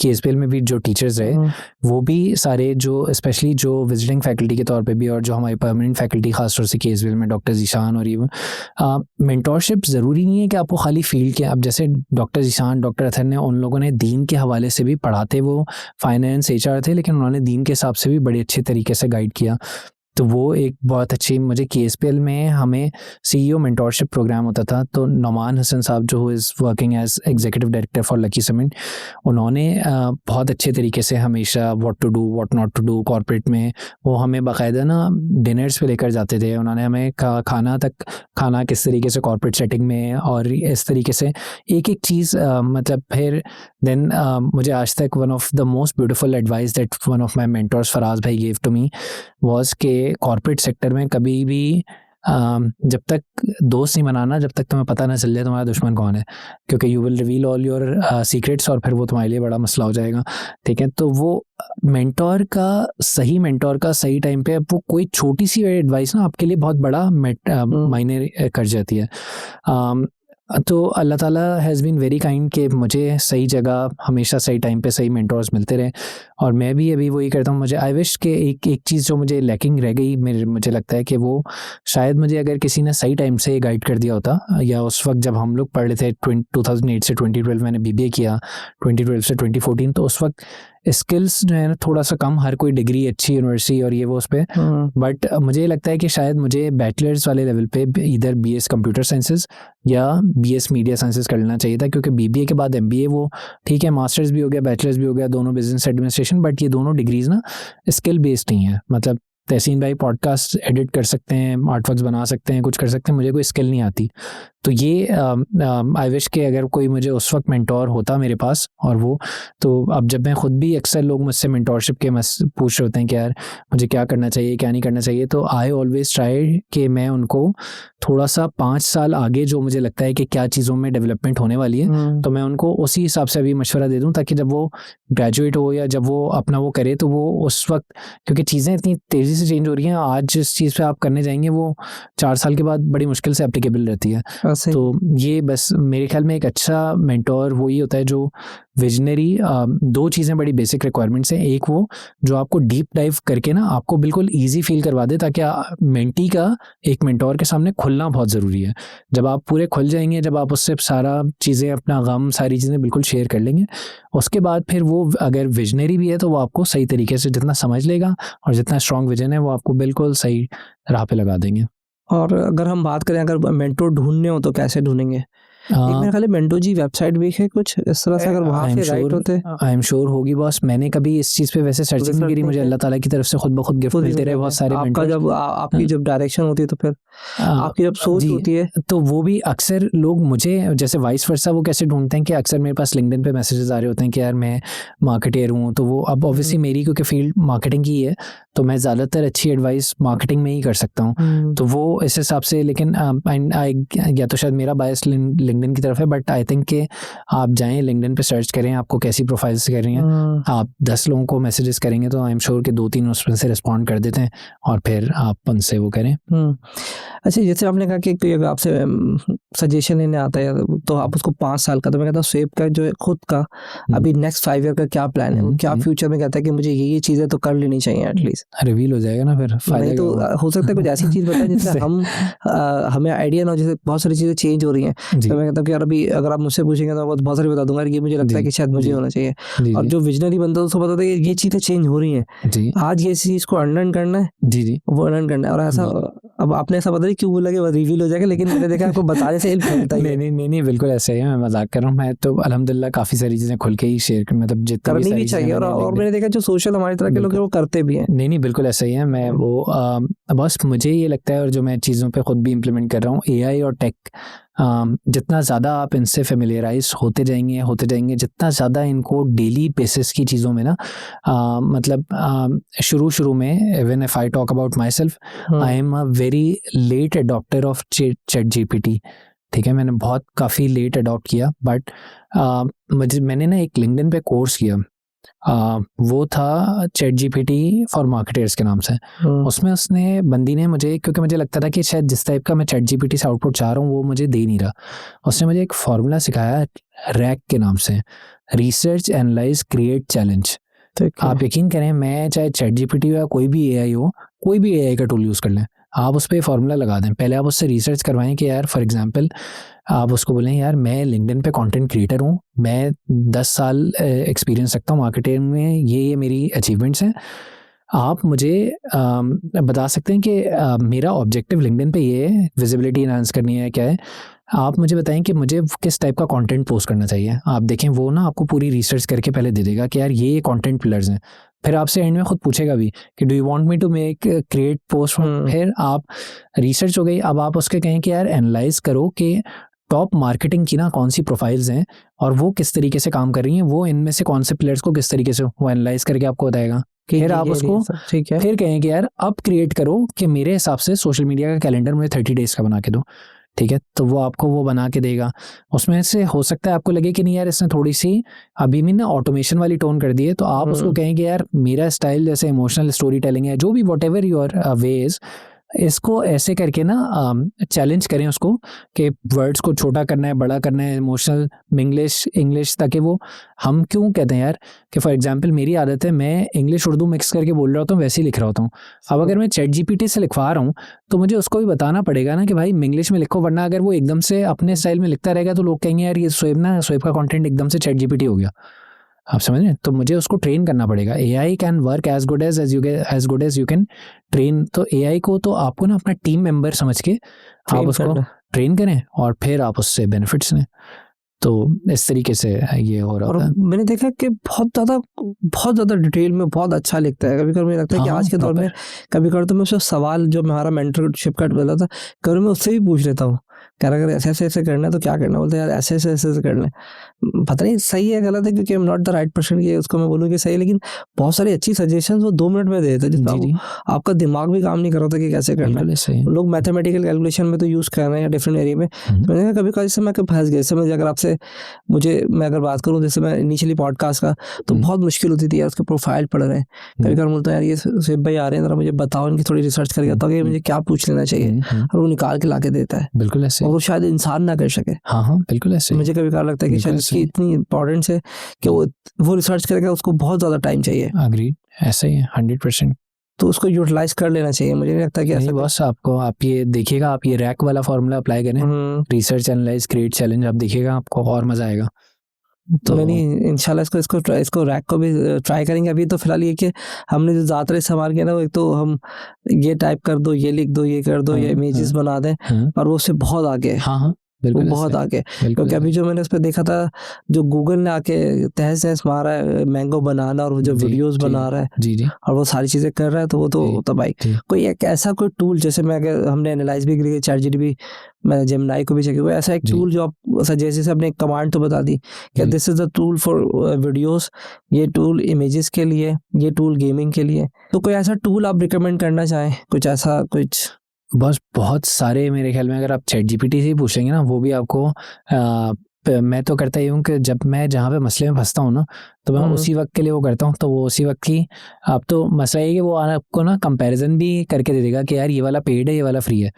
KSPL में भी जो टीचर्स रहे, वो भी सारे जो स्पेशली जो विजिटिंग फैकल्टी के तौर पे भी और जो हमारी परमानेंट फैकल्टी खासतौर से KSPL में डॉक्टर जीशान, और ये मेंटोरशिप ज़रूरी नहीं है कि आपको खाली फील्ड के, अब जैसे डॉक्टर जीशान डॉक्टर अथर ने, उन लोगों ने दीन के हवाले से भी पढ़ाते, वो फाइनेंस HR थे, लेकिन उन्होंने दीन के हिसाब से भी बड़े अच्छे तरीके से गाइड किया। तो वो एक बहुत अच्छी, मुझे KSPL में हमें CEO मेंटोरशिप प्रोग्राम होता था, तो नौमान हसन साहब जो is working as executive director for Lucky Cement, उन्होंने बहुत अच्छे तरीके से हमेशा what to do what not to do corporate में, वो हमें बाकायदा ना डिनर्स पे लेकर जाते थे। उन्होंने हमें खाना किस तरीके से कॉर्पोरेट सेटिंग में, और इस तरीके से एक एक चीज़ मतलब फिर देन मुझे आज तक one of the most beautiful advice that one of my mentors Faraz भाई गिव टू मी वाज के कॉर्पोरेट सेक्टर में कभी भी जब तक दोस्त नहीं बनाना, जब तक तुम्हें पता ना चल जाए तुम्हारा दुश्मन कौन है, क्योंकि you will reveal all your secrets और फिर वो तुम्हारे लिए बड़ा मसला हो जाएगा। ठीक है, तो वो मेंटोर का सही टाइम पे वो कोई छोटी सी एडवाइस ना आपके लिए बहुत बड़ा मायने कर जाती है। तो अल्लाह ताला हैज़ बीन वेरी काइंड कि मुझे सही जगह हमेशा सही टाइम पे सही मेंटोर्स मिलते रहे, और मैं भी अभी वही करता हूँ। मुझे आई विश के एक चीज़ जो मुझे लैकिंग रह गई, मुझे लगता है कि वो शायद मुझे अगर किसी ने सही टाइम से गाइड कर दिया होता, या उस वक्त जब हम लोग पढ़ रहे थे 2008 से 2012 मैंने BBA किया, 2012 से 2014, तो उस वक्त स्किल्स जो है ना थोड़ा सा कम, हर कोई डिग्री अच्छी यूनिवर्सिटी और ये वो उस पर, बट मुझे लगता है कि शायद मुझे बैचलर्स वाले लेवल पे इधर BS कंप्यूटर साइंसेज या BS मीडिया साइंसेज कर लेना चाहिए था, क्योंकि BBA के बाद MBA वो ठीक है, मास्टर्स भी हो गया, बैचलर्स भी हो गया, दोनों बिजनेस एडमिनिस्ट्रेशन, बट ये दोनों डिग्रीज ना स्किल बेस्ड नहीं है। मतलब तहसीन भाई पॉडकास्ट एडिट कर सकते हैं, आर्टवर्क्स बना सकते हैं, कुछ कर सकते हैं, मुझे कोई स्किल नहीं आती। तो ये आई विश के अगर कोई मुझे उस वक्त मेंटोर होता मेरे पास, और वो तो अब जब मैं खुद भी, अक्सर लोग मुझसे मेंटोरशिप के पूछ रहे होते हैं कि यार मुझे क्या करना चाहिए क्या नहीं करना चाहिए, तो आई ऑलवेज ट्राई कि मैं उनको थोड़ा सा 5 साल आगे जो मुझे लगता है कि क्या चीज़ों में डेवलपमेंट होने वाली है, तो मैं उनको उसी हिसाब से अभी मशवरा दे दूँ, ताकि जब वो ग्रेजुएट हो या जब वो अपना वो करे, तो वो उस वक्त, क्योंकि चीज़ें इतनी तेज़ी से चेंज हो रही हैं, आज जिस चीज़ पे आप करने जाएंगे वो 4 साल के बाद बड़ी मुश्किल से एप्लीकेबल रहती है। तो ये बस मेरे ख्याल में एक अच्छा मेंटोर वही होता है जो विजनरी, 2 चीज़ें बड़ी बेसिक रिक्वायरमेंट्स हैं। एक वो जो आपको डीप डाइव करके ना आपको बिल्कुल इजी फील करवा दे, ताकि मेंटी का एक मेंटोर के सामने खुलना बहुत ज़रूरी है। जब आप पूरे खुल जाएंगे, जब आप उससे सारा चीज़ें, अपना गम, सारी चीज़ें बिल्कुल शेयर कर लेंगे, उसके बाद फिर वो अगर विजनरी भी है तो वो आपको सही तरीके से जितना समझ लेगा, और जितना स्ट्रॉन्ग विजन है वो आपको बिल्कुल सही राह पे लगा देंगे। और अगर हम बात करें, अगर मेंटोर ढूंढने हो तो कैसे ढूंढेंगे? एक मेरे ख्याल मेंटो जी वेबसाइट भी है कुछ इस तरह से, अगर वहाँ से राइट होते, आई एम श्योर होगी बॉस। मैंने कभी इस चीज़ पे वैसे सर्चिंग नहीं करी, मुझे अल्लाह ताला की तरफ से खुद ब खुद गिफ्ट मिलते रहे बहुत सारे। आपका जब आपकी जब डायरेक्शन होती है, तो फिर आपकी जब सोच होती है, तो वो भी अक्सर लोग मुझे, जैसे वाइस वर्सा, वो कैसे ढूंढते हैं कि अक्सर मेरे पास लिंक्डइन पे मैसेजेस आ रहे होते हैं कि यार मैं मार्केटर हूँ, तो वो अब ऑब्वियसली मेरी क्योंकि फील्ड मार्केटिंग की है, तो मैं ज़्यादातर अच्छी एडवाइस मार्केटिंग में ही कर सकता हूँ, तो वो इस हिसाब से। लेकिन या तो शायद मेरा बायस लिंक्डइन की तरफ है, बट आई थिंक कि आप जाएं लिंक्डइन पे सर्च करें, आपको कैसी प्रोफाइल्स कर रही हैं, आप 10 लोगों को मैसेजेस करेंगे तो आई एम श्योर कि 2-3 उसमें से रिस्पॉन्ड कर देते हैं, और फिर आप उनसे वो करें। अच्छा, जैसे आपने कहा कि कोई आपसे सजेशन लेने आता है, तो आप उसको 5 साल का, तो मैं कहता हूँ स्वेप का जो है खुद का अभी नेक्स्ट 5 ईयर का क्या प्लान है, क्या फ्यूचर में कहता है कि मुझे ये चीज़ें तो कर लेनी चाहिए एटलीस्ट। रिवील हो जाएगा ना फिर, नहीं तो हो सकता है कुछ ऐसी चीज़ बताएं जिससे हमें आइडिया ना हो, जैसे बहुत सारी चीज़ें चेंज हो रही हैं, तो मैं कहता हूँ कि यार अभी अगर आप मुझसे पूछेंगे तो बहुत सारी बता दूंगा, ये मुझे लगता है कि शायद मुझे होना चाहिए। और जो विजनरी बनता है उसको पता है ये चीज़ें चेंज हो रही हैं, आज ये चीज़ को अनलर्न करना है, वो अनलर्न करना है। और ऐसा अब आपने ऐसा पता नहीं क्यों बोला कि रिवील हो जाएगा, लेकिन मैंने देखा आपको बताने से हेल्प मिलता है। नहीं बिल्कुल ऐसे ही है, मैं मजाक कर रहा हूँ। मैं तो अल्हम्दुलिल्लाह काफ़ी सारी चीज़ें खुल के ही शेयर मतलब जितना करनी भी चाहिए, और मैंने देखा जो सोशल हमारी तरह के लोग हैं वो करते भी हैं। नहीं बिल्कुल ऐसा ही है। मैं वो बस मुझे ये लगता है, और जो मैं चीज़ों पे खुद भी इम्प्लीमेंट कर रहा हूँ, AI और टेक, जितना ज़्यादा आप इनसे फेमिलियराइज होते जाएंगे, जितना ज़्यादा इनको डेली बेसिस की चीज़ों में ना, मतलब शुरू में, when if I talk about myself, I am a very late adopter of ChatGPT। ठीक है, मैंने बहुत काफ़ी लेट अडॉप्ट किया, बट मैंने ना एक लिंक्डइन पे कोर्स किया, वो था ChatGPT फॉर मार्केटर्स के नाम से। उसमें उसने बंदी ने मुझे, क्योंकि मुझे लगता था कि शायद जिस टाइप का मैं ChatGPT से आउटपुट चाह रहा हूँ वो मुझे दे नहीं रहा, उसने मुझे एक फार्मूला सिखाया RAC के नाम से, रिसर्च एनालाइज क्रिएट चैलेंज। आप यकीन करें, मैं चाहे ChatGPT या कोई भी AI हो, कोई भी AI का टूल यूज़ कर लें, आप उस पर फार्मूला लगा दें। पहले आप उससे रिसर्च करवाएं कि यार फॉर एग्जांपल आप उसको बोलें यार मैं लिंक्डइन पे कंटेंट क्रिएटर हूँ, मैं 10 साल एक्सपीरियंस रखता हूँ मार्केटिंग में, ये मेरी अचीवमेंट्स हैं, आप मुझे बता सकते हैं कि मेरा ऑब्जेक्टिव लिंक्डइन पे ये है, विजिबिलिटी एनहांस करनी है, क्या है, आप मुझे बताएं कि मुझे किस टाइप का कंटेंट पोस्ट करना चाहिए। आप देखें वो ना आपको पूरी रिसर्च करके पहले दे देगा कि यार ये कंटेंट पिलर्स हैं, फिर आपसे एंड में खुद पूछेगा भी कि do you want me to make create post, फिर आप रिसर्च हो गई, अब आप उसके कहें कि यार एनालाइज करो कि टॉप मार्केटिंग की ना कौन सी प्रोफाइल्स हैं और वो किस तरीके से काम कर रही हैं, वो इनमें से कौन से पिलर्स को किस तरीके से वो एनालाइज करके आपको बताएगा। फिर आप उसको ठीक है, फिर कहें कि यार अब क्रिएट करो कि मेरे हिसाब से सोशल मीडिया का कैलेंडर मुझे 30 डेज का बना के दो, ठीक है, तो वो आपको वो बना के देगा। उसमें से हो सकता है आपको लगे कि नहीं यार इसने थोड़ी सी अभी भी ना ऑटोमेशन वाली टोन कर दी है, तो आप उसको कहें कि यार मेरा स्टाइल जैसे इमोशनल स्टोरी टेलिंग है, जो भी वॉट एवर योर वेज, इसको ऐसे करके ना चैलेंज करें उसको कि वर्ड्स को छोटा करना है, बड़ा करना है, इमोशनल इंग्लिश, ताकि वो, हम क्यों कहते हैं यार कि फॉर एग्जांपल मेरी आदत है मैं इंग्लिश उर्दू मिक्स करके बोल रहा होता हूँ, वैसे ही लिख रहा होता हूँ। अब अगर मैं चैट जीपीटी से लिखवा रहा हूँ तो मुझे उसको भी बताना पड़ेगा ना कि भाई इंग्लिश में लिखो, वरना अगर वो एकदम से अपने स्टाइल में लिखता रहेगा तो लोग कहेंगे यार ये शोएब का कॉन्टेंट एकदम से चैट जीपीटी हो गया। आप समझ रहे हैं? तो मुझे उसको ट्रेन करना पड़ेगा। AI can work as good as you can train. तो AI को तो आपको ना अपना टीम मेंबर समझ के आप उसको ट्रेन करें और फिर आप उससे बेनिफिट्स लें। तो इस तरीके से ये हो रहा है। मैंने देखा कि बहुत ज़्यादा डिटेल में बहुत अच्छा लिखता है। कभी कभी मुझे लगता है कि आज के दौर में कभी कभी तो मैं उससे सवाल जो हमारा मेंटरशिप का बोला था, कभी मैं उससे भी पूछ लेता हूँ, कह रहा अगर ऐसे करना है तो क्या करना, बोलते यार ऐसे करना है। पता नहीं सही है गलत है, क्योंकि I am not the right person कि उसको मैं बोलूँ कि सही है, लेकिन बहुत सारी अच्छी सजेशंस वो 2 मिनट में दे देते, जिसमें आपका दिमाग भी काम नहीं कर रहा था कि कैसे करना है। लोग मैथमेटिकल कैलकुलेशन में तो यूज़ कर रहे हैं या डिफरेंट एरिया में। तो मैंने कभी कभी जैसे मैं फंस गया, समझ अगर आपसे मैं अगर बात करूँ, जैसे मैं इनिशियली पॉडकास्ट का, तो बहुत मुश्किल होती थी यार उसके प्रोफाइल पढ़ रहे हैं, कभी कभी बोलता है यार ये शोएब भाई आ रहे हैं, जरा मुझे बताओ, इनकी थोड़ी रिसर्च करके बताओ कि मुझे क्या पूछ लेना चाहिए, और वो निकाल के ला के देता है। बिल्कुल ऐसे, और वो शायद इंसान ना कर सके। हाँ बिल्कुल ऐसे। मुझे कभी कभी लगता है कि शायद इसकी इतनी इंपॉर्टेंस है कि वो रिसर्च करेगा, उसको बहुत ज़्यादा टाइम चाहिए। एग्री, ऐसा ही है 100%। तो उसको यूटिलाइज कर लेना चाहिए। मुझे नहीं लगता कि ऐसा बस आपको, आप ये देखिएगा, आप ये रैक वाला फॉर्मूला अप्लाई करें, रिसर्च, एनालाइज, क्रिएट, चैलेंज, आप देखिएगा आपको और मजा आएगा। तो इंशाल्लाह इसको रैक को भी ट्राई करेंगे। अभी तो फिलहाल ये कि हमने जो ज़्यादातर इस्तेमाल किया ना, वो एक तो हम ये टाइप कर दो, ये लिख दो, ये कर दो, ये इमेजेस बना दें, और वो उससे बहुत आगे है। हाँ वो बहुत आगे, क्योंकि अभी जो मैंने उस पर देखा था, जो गूगल ने आके तहस नहस मारा है मैंगो बनाना, और वो जो वीडियोस बना रहा है और वो सारी चीज़ें कर रहा है, तो वो तो भाई कोई एक ऐसा कोई टूल, जैसे मैं अगर हमने एनालाइज भी करी चैट जीपीटी, मैं जेमिनाई को भी चेक, वो ऐसा एक टूल जो आप जैसे अपने कमांड तो बता दी कि this is the tool for videos, ये टूल इमेजेस के लिए, ये टूल गेमिंग के लिए। तो कोई ऐसा टूल आप रिकमेंड करना चाहें, कुछ ऐसा कुछ? बस बहुत सारे, मेरे ख्याल में अगर आप चैट जीपीटी से ही पूछेंगे ना, वो भी आपको मैं तो करता ही हूँ कि जब मैं जहाँ पे मसले में फंसता हूँ ना, तो मैं उसी वक्त के लिए वो करता हूँ, तो वो उसी वक्त की, अब तो मसला ये कि वो आपको ना कंपैरिजन भी करके दे देगा कि यार ये वाला पेड है, ये वाला फ्री है।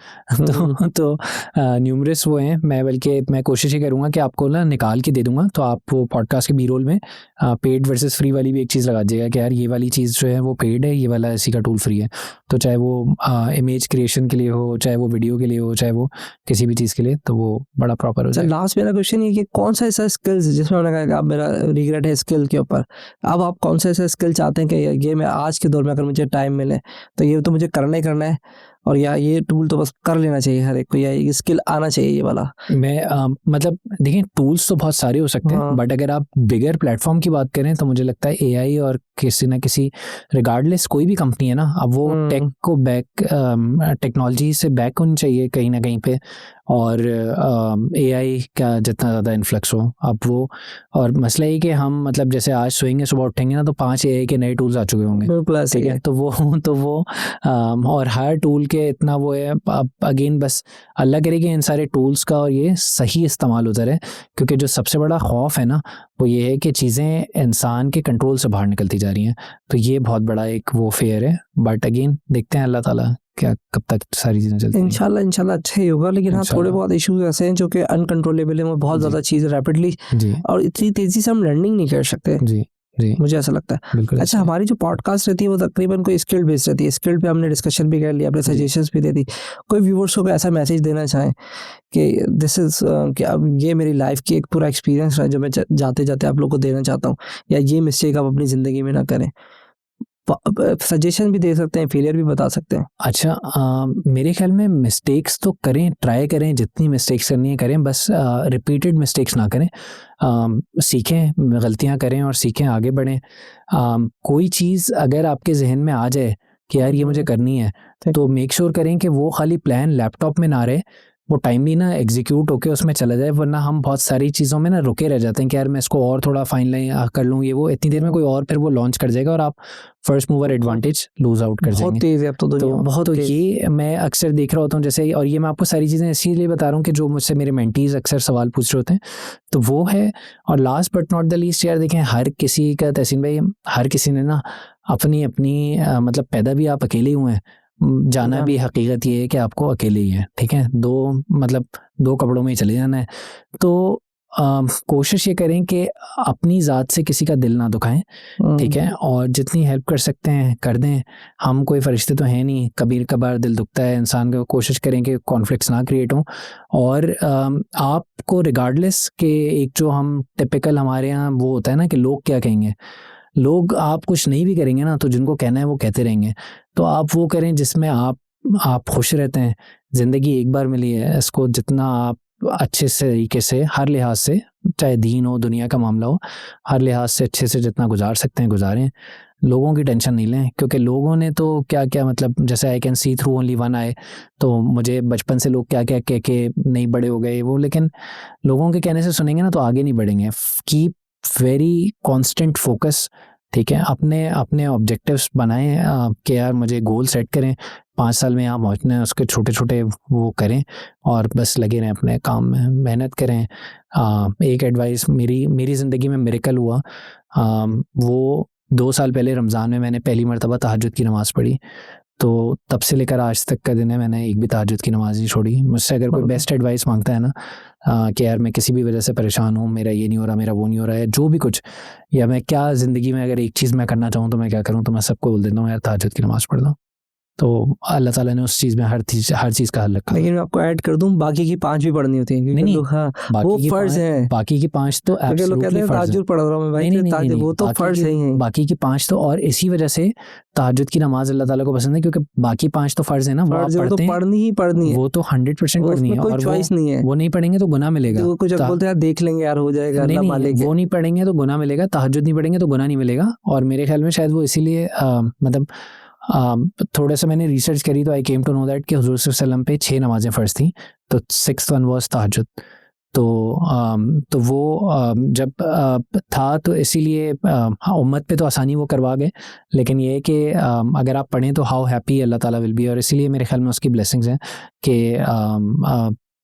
तो न्यूमरस वो हैं, मैं कोशिश ही करूँगा कि आपको ना निकाल के दे दूंगा, तो आप वो पॉडकास्ट के बी रोल में पेड वर्सेस फ्री वाली भी एक चीज़ लगा दीजिएगा कि यार ये वाली चीज़ जो है वो पेड है, ये वाला इसी का टूल फ्री है। तो चाहे वो इमेज क्रिएशन के लिए हो, चाहे वो वीडियो के लिए हो, चाहे वो किसी भी चीज़ के लिए, तो वो बड़ा प्रॉपर हो जाए। लास्ट मेरा क्वेश्चन ये कि कौन सा ऐसा स्किल्स जिसमें मैंने कहा कि आप, मेरा रिग्रेट है स्किल के ऊपर, अब आप कौन सा ऐसा स्किल चाहते हैं कि ये मैं आज के दौर में अगर मुझे टाइम मिले तो ये तो मुझे करना ही करना है, और या ये टूल तो बस कर लेना चाहिए हर एक को, या ये स्किल आना चाहिए ये वाला? मैं मतलब देखिए, टूल्स तो बहुत सारे हो सकते हैं, बट अगर आप बिगर प्लेटफॉर्म की बात करें तो मुझे लगता है AI और किसी ना किसी, रिगार्डलेस कोई भी कंपनी है ना, अब वो टेक को टेक्नोलॉजी से बैक होनी चाहिए कहीं ना कहीं पे, और AI का जितना ज़्यादा इन्फ्लक्स हो अब वो, और मसला ये कि हम मतलब जैसे आज सोएंगे सुबह उठेंगे ना, तो 5 AI के नए टूल्स आ चुके होंगे, ठीक है, तो वो और हर टूल के इतना वो है। अब अगेन बस अल्लाह करे कि इन सारे टूल्स का और ये सही इस्तेमाल होता रहे, क्योंकि जो सबसे बड़ा खौफ है ना, वो ये है कि चीज़ें इंसान के कंट्रोल से बाहर निकलती जा रही हैं, तो ये बहुत बड़ा एक वो फेयर है। बट अगेन देखते हैं अल्लाह ताला क्या कब तक सारी चीज़ें चलती हैं। इंशाल्लाह अच्छा ही होगा, लेकिन हाँ थोड़े बहुत इश्यूज ऐसे हैं जो कि अनकंट्रोलेबल है, वो बहुत ज़्यादा चीज़ रैपिडली और इतनी तेज़ी से हम लर्निंग नहीं कर सकते। जी, मुझे ऐसा लगता है। अच्छा, हमारी जो पॉडकास्ट रहती है वो तकरीबन कोई स्किल बेस्ड रहती है, स्किल पे हमने डिस्कशन भी कर लिया, अपने सजेशंस भी दे दी। कोई व्यूअर्स को ऐसा मैसेज देना चाहें कि दिस इज कि अब ये मेरी लाइफ की एक पूरा एक्सपीरियंस है जो मैं जाते जाते आप लोग को देना चाहता हूँ, या ये मिस्टेक आप अपनी ज़िंदगी में ना करें, सजेशन भी दे सकते हैं, फेलियर भी बता सकते हैं। अच्छा, मेरे ख्याल में मिस्टेक्स तो करें, ट्राई करें, जितनी मिस्टेक्स करनी है करें, बस रिपीटेड मिस्टेक्स ना करें। सीखें, गलतियां करें और सीखें, आगे बढ़ें। कोई चीज़ अगर आपके जहन में आ जाए कि यार ये मुझे करनी है, तो मेक श्योर करें कि वो खाली प्लान लैपटॉप में ना रहे, वो टाइमली ना एग्जीक्यूट होके उसमें चला जाए। वरना हम बहुत सारी चीज़ों में ना रुके रह जाते हैं कि यार मैं इसको और थोड़ा फाइनलाइन कर लूँ, ये वो, इतनी देर में कोई और फिर वो लॉन्च कर जाएगा और आप first mover advantage lose out कर बहुत जाएंगे। तेज है अब तो दुनिया, बहुत तो तेज। ये मैं अक्सर देख रहा होता हूँ जैसे, और ये मैं आपको सारी चीज़ें इसीलिए बता रहा हूँ कि जो मुझसे मेरे मेंटीज अक्सर सवाल पूछ रहे होते हैं, तो वो है। और last but not the least यार, देखें हर किसी का, तहसीन भाई, हर किसी ने ना अपनी अपनी मतलब पैदा भी आप अकेले हुए हैं, जाना भी हकीकत ये है कि आपको अकेले ही है, ठीक है, दो कपड़ों में ही चले जाना है। तो कोशिश ये करें कि अपनी ज़ात से किसी का दिल ना दुखाएं, ठीक है, और जितनी हेल्प कर सकते हैं कर दें। हम कोई फरिश्ते तो हैं नहीं, कभी कभार दिल दुखता है इंसान का। कोशिश करें कि कॉन्फ्लिक्ट्स ना क्रिएट हों। और आपको रिगार्डलेस के एक जो हम टिपिकल हमारे यहाँ वो होता है ना कि लोग क्या कहेंगे, लोग आप कुछ नहीं भी करेंगे ना तो जिनको कहना है वो कहते रहेंगे। तो आप वो करें जिसमें आप खुश रहते हैं। ज़िंदगी एक बार मिली है, इसको जितना आप अच्छे से तरीके से, हर लिहाज से, चाहे दीन हो, दुनिया का मामला हो, हर लिहाज से अच्छे से जितना गुजार सकते हैं गुजारें। लोगों की टेंशन नहीं लें, क्योंकि लोगों ने तो क्या क्या, मतलब जैसे I can see through only one eye, तो मुझे बचपन से लोग क्या क्या कह के नहीं बड़े हो गए वो, लेकिन लोगों के कहने से सुनेंगे ना तो आगे नहीं बढ़ेंगे। कीप वेरी कांस्टेंट फोकस, ठीक है, अपने ऑब्जेक्टिव्स बनाएं कि यार मुझे गोल सेट करें, 5 साल में यहाँ पहुँचना है, उसके छोटे छोटे वो करें और बस लगे रहें अपने काम में, मेहनत करें। एक एडवाइस मेरी ज़िंदगी में मिरेकल हुआ, वो 2 साल पहले रमज़ान में मैंने पहली मरतबा तहज्जुद की नमाज़ पढ़ी। तो तब से लेकर आज तक का दिन है, मैंने एक भी तहज्जुद की नमाज़ नहीं छोड़ी। मुझसे अगर कोई बेस्ट एडवाइस मांगता है ना कि यार मैं किसी भी वजह से परेशान हूँ, मेरा ये नहीं हो रहा, मेरा वो नहीं हो रहा है, जो भी कुछ, या मैं क्या ज़िंदगी में अगर एक चीज़ मैं करना चाहूँ तो मैं क्या करूँ, तो मैं सबको बोल देता हूँ यार तहज्जुद की नमाज़ पढ़ लो। तो अल्लाह ताला ने उस चीज़ में हर चीज़ का हल रखा। लेकिन मैं आपको ऐड कर दूं, बाकी की 5 भी पढ़नी होती हैं, नहीं, हाँ, वो फर्ज है। बाकी की 5 तो एब्सोल्युटली फर्ज है। पढ़ रहा हूं मैं भाई, नहीं, वो तो फर्ज है। बाकी की 5 तो, और इसी वजह से तहज्जुद की नमाज अल्लाह ताला को पसंद है, क्योंकि बाकी 5 तो फर्ज है ना, वो आप पढ़ते हैं, पढ़नी ही पढ़नी है, वो तो 100% पढ़नी है, और चॉइस नहीं है। वो नहीं पढ़ेंगे तो गुनाह मिलेगा। तो कुछ बोलते हैं देख लेंगे यार, हो जाएगा, अल्लाह मालिक है। वो नहीं पढ़ेंगे तो गुनाह मिलेगा, तहज्जुद नहीं पढ़ेंगे तो गुनाह नहीं मिलेगा। और मेरे ख्याल में शायद वो इसीलिए मतलब थोड़ा सा मैंने रिसर्च करी तो आई केम टू नो दैट कि हुजूर सल्लल्लाहु अलैहि वसल्लम पे 6 नमाजें फ़र्ज थी, तो 6th वन वाज तहज्जुद। तो वो जब था तो इसीलिए उम्मत पे तो आसानी वो करवा गए, लेकिन ये है कि अगर आप पढ़ें तो हाउ हैप्पी अल्लाह ताला विल बी। और इसीलिए मेरे ख्याल में उसकी ब्लेसिंग्स हैं कि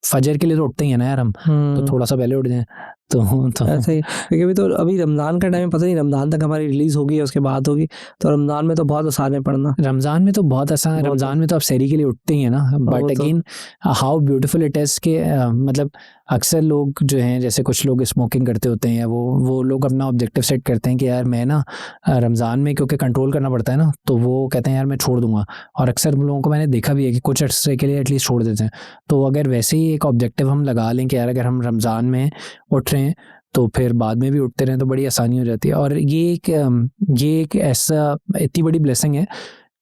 फजर के लिए तो उठते ही हैं ना यार हम, तो थोड़ा सा पहले उठ जाएं तो ऐसा ही। क्योंकि अभी तो अभी रमज़ान का टाइम, पता नहीं रमज़ान तक हमारी रिलीज होगी या उसके बाद होगी, तो रमज़ान में तो बहुत आसान है पढ़ना। रमज़ान में तो बहुत आसान है, रमज़ान में तो आप सहरी के लिए उठते ही हैं ना। But again how beautiful it is कि मतलब अक्सर लोग जो हैं, जैसे कुछ लोग स्मोकिंग करते होते हैं, या वो लोग अपना ऑब्जेक्टिव सेट करते हैं कि यार मैं ना रमज़ान में, क्योंकि कंट्रोल करना पड़ता है ना, तो वो कहते हैं यार मैं छोड़ दूंगा। और अक्सर लोगों को मैंने देखा भी है कि कुछ अर्से के लिए एटलीस्ट छोड़ देते हैं। तो अगर वैसे ही एक ऑब्जेक्टिव हम लगा लें कि यार अगर हम रमज़ान में उठ रहे हैं तो फिर बाद में भी उठते रहें तो बड़ी आसानी हो जाती है। और ये एक ऐसा इतनी बड़ी ब्लेसिंग है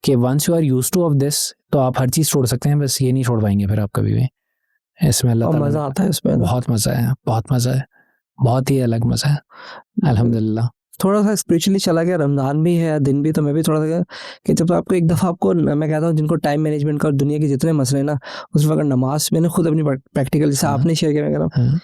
कि once you are used to of this, तो आप हर चीज़ छोड़ सकते हैं, बस ये नहीं छोड़ पाएंगे फिर आप कभी भी। इसमें अल्लाह ताला मज़ा आता है, इसमें बहुत मज़ा है, बहुत मज़ा है, बहुत ही अलग मज़ा है, अल्हम्दुलिल्लाह। थोड़ा सा स्पिरिचुअली चला गया, रमज़ान भी है, दिन भी, तो मैं भी थोड़ा सा कि जब आपको एक दफ़ा आपको, मैं कहता हूँ जिनको टाइम मैनेजमेंट का और दुनिया के जितने मसले हैं ना, उस वक्त नमाज मैंने खुद अपनी प्रैक्टिकल, जैसे आपने शेयर किया, मैं कह रहा हूँ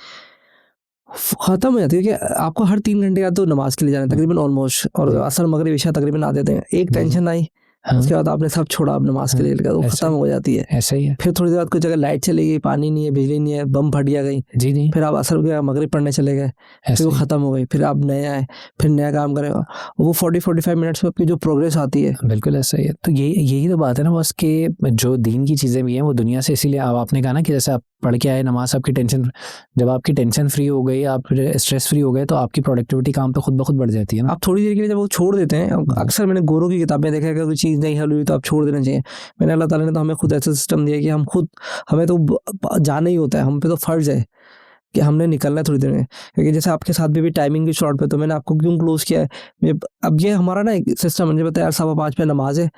ख़त्म हो जाती है कि आपको हर 3 घंटे का तो नमाज के लिए जाना तकरीबन ऑलमोस्ट, और असर मगरिब इशा तकरीबन आ देते हैं। एक टेंशन आई, उसके बाद आपने सब छोड़ा, अब नमाज के लिए लगा, वो खत्म हो जाती है। ऐसा ही है। फिर थोड़ी देर बाद कुछ जगह लाइट चली गई, पानी नहीं है, बिजली नहीं है, बम फट गई, जी, फिर आप असर गया, मगरिब पढ़ने चले गए, फिर वो खत्म हो गई, फिर आप नया है, फिर नया काम करेगा, वो 40-45 मिनट्स में आपकी जो प्रोग्रेस आती है। बिल्कुल ऐसा ही है। तो यही तो बात है ना बस, कि जो दीन की चीज़ें भी हैं वो दुनिया से, इसीलिए अब आपने कहा ना कि जैसे आप पढ़ के आए नमाज, आपकी टेंशन, जब आपकी टेंशन फ्री हो गई, आप स्ट्रेस फ्री हो गए, तो आपकी प्रोडक्टिविटी काम पे खुद ब खुद बढ़ जाती है ना। आप थोड़ी देर के लिए जब वो छोड़ देते हैं, अक्सर मैंने गोरों की किताबें देखा है कि कोई चीज़ नहीं हल हुई तो आप छोड़ देना चाहिए। मैंने अल्लाह ताला ने तो हमें खुद ऐसा सिस्टम दिया कि हम खुद, हमें तो जाना ही होता है, हम पे तो फ़र्ज़ है कि हमने निकलना है थोड़ी देर में, क्योंकि जैसे आपके साथ भी टाइमिंग की शॉर्ट पे, तो मैंने आपको क्यों क्लोज किया है। अब ये हमारा ना सिस्टम, मुझे बताया यार 5:15 पे नमाज है,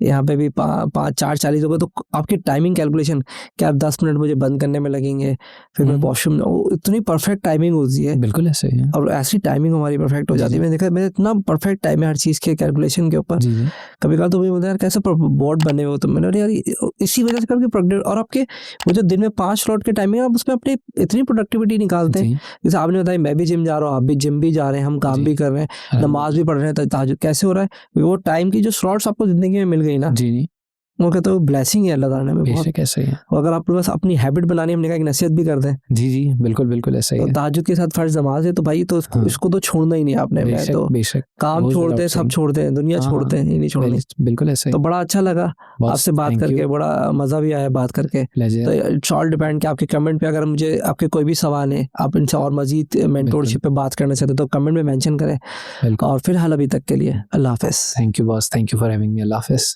यहाँ पे भी 4:40 होगा, तो आपकी टाइमिंग कैलकुलेशन कि आप 10 मिनट मुझे बंद करने में लगेंगे, फिर मैं वॉशरूम, इतनी परफेक्ट टाइमिंग होती है। बिल्कुल ऐसे ही है। और ऐसी टाइमिंग हमारी परफेक्ट हो जाती है। मैंने देखा मेरे इतना परफेक्ट टाइम है हर चीज़ के कैलकुलेशन के ऊपर। कभी कभार तो मुझे बोलते यार कैसे बोर्ड बने हो, तो मैंने यार इसी वजह से करके प्रोडक्ट, और आपके वो जो दिन में 5 स्लॉट के टाइमिंग है, आप उसमें अपनी इतनी प्रोडक्टिविटी निकालते हैं। जैसे आपने बताया मैं भी जिम जा रहा हूँ, आप भी जिम भी जा रहे हैं, हम काम भी कर रहे हैं, नमाज भी पढ़ रहे हैं, ताजुद कैसे हो रहा है। वो टाइम की जो स्लॉट्स आपको जिंदगी में मिल गई ना, जी वो कहते हैं ब्लेसिंग है अल्लाह ताला ने बहुत। कैसे है। और अगर आप बस अपनी हैबिट बनानी, हमने कहा कि नसीहत भी कर दें। जी बिल्कुल बिल्कुल ऐसा ही तो है। तहज्जुद के साथ फर्ज नमाज है, तो भाई तो इसको तो छोड़ना ही नहीं आपने। मैं तो बेशक काम छोड़ते हैं, सब छोड़ते हैं, दुनिया छोड़ते हैं, ये नहीं छोड़नी। बिल्कुल ऐसा ही। तो बड़ा अच्छा लगा आपसे बात करके, बड़ा मजा भी आया बात करके। तो इट्स ऑल डिपेंड कि आपके कमेंट पे, अगर मुझे आपके कोई भी सवाल है, आप इनसे और मजीद मेंटोरशिप पे बात करना चाहते तो कमेंट में मेंशन करें। और फिलहाल अभी तक के लिए अल्लाह हाफिज़। Thank you boss, thank you for having me. अल्लाह हाफिज़।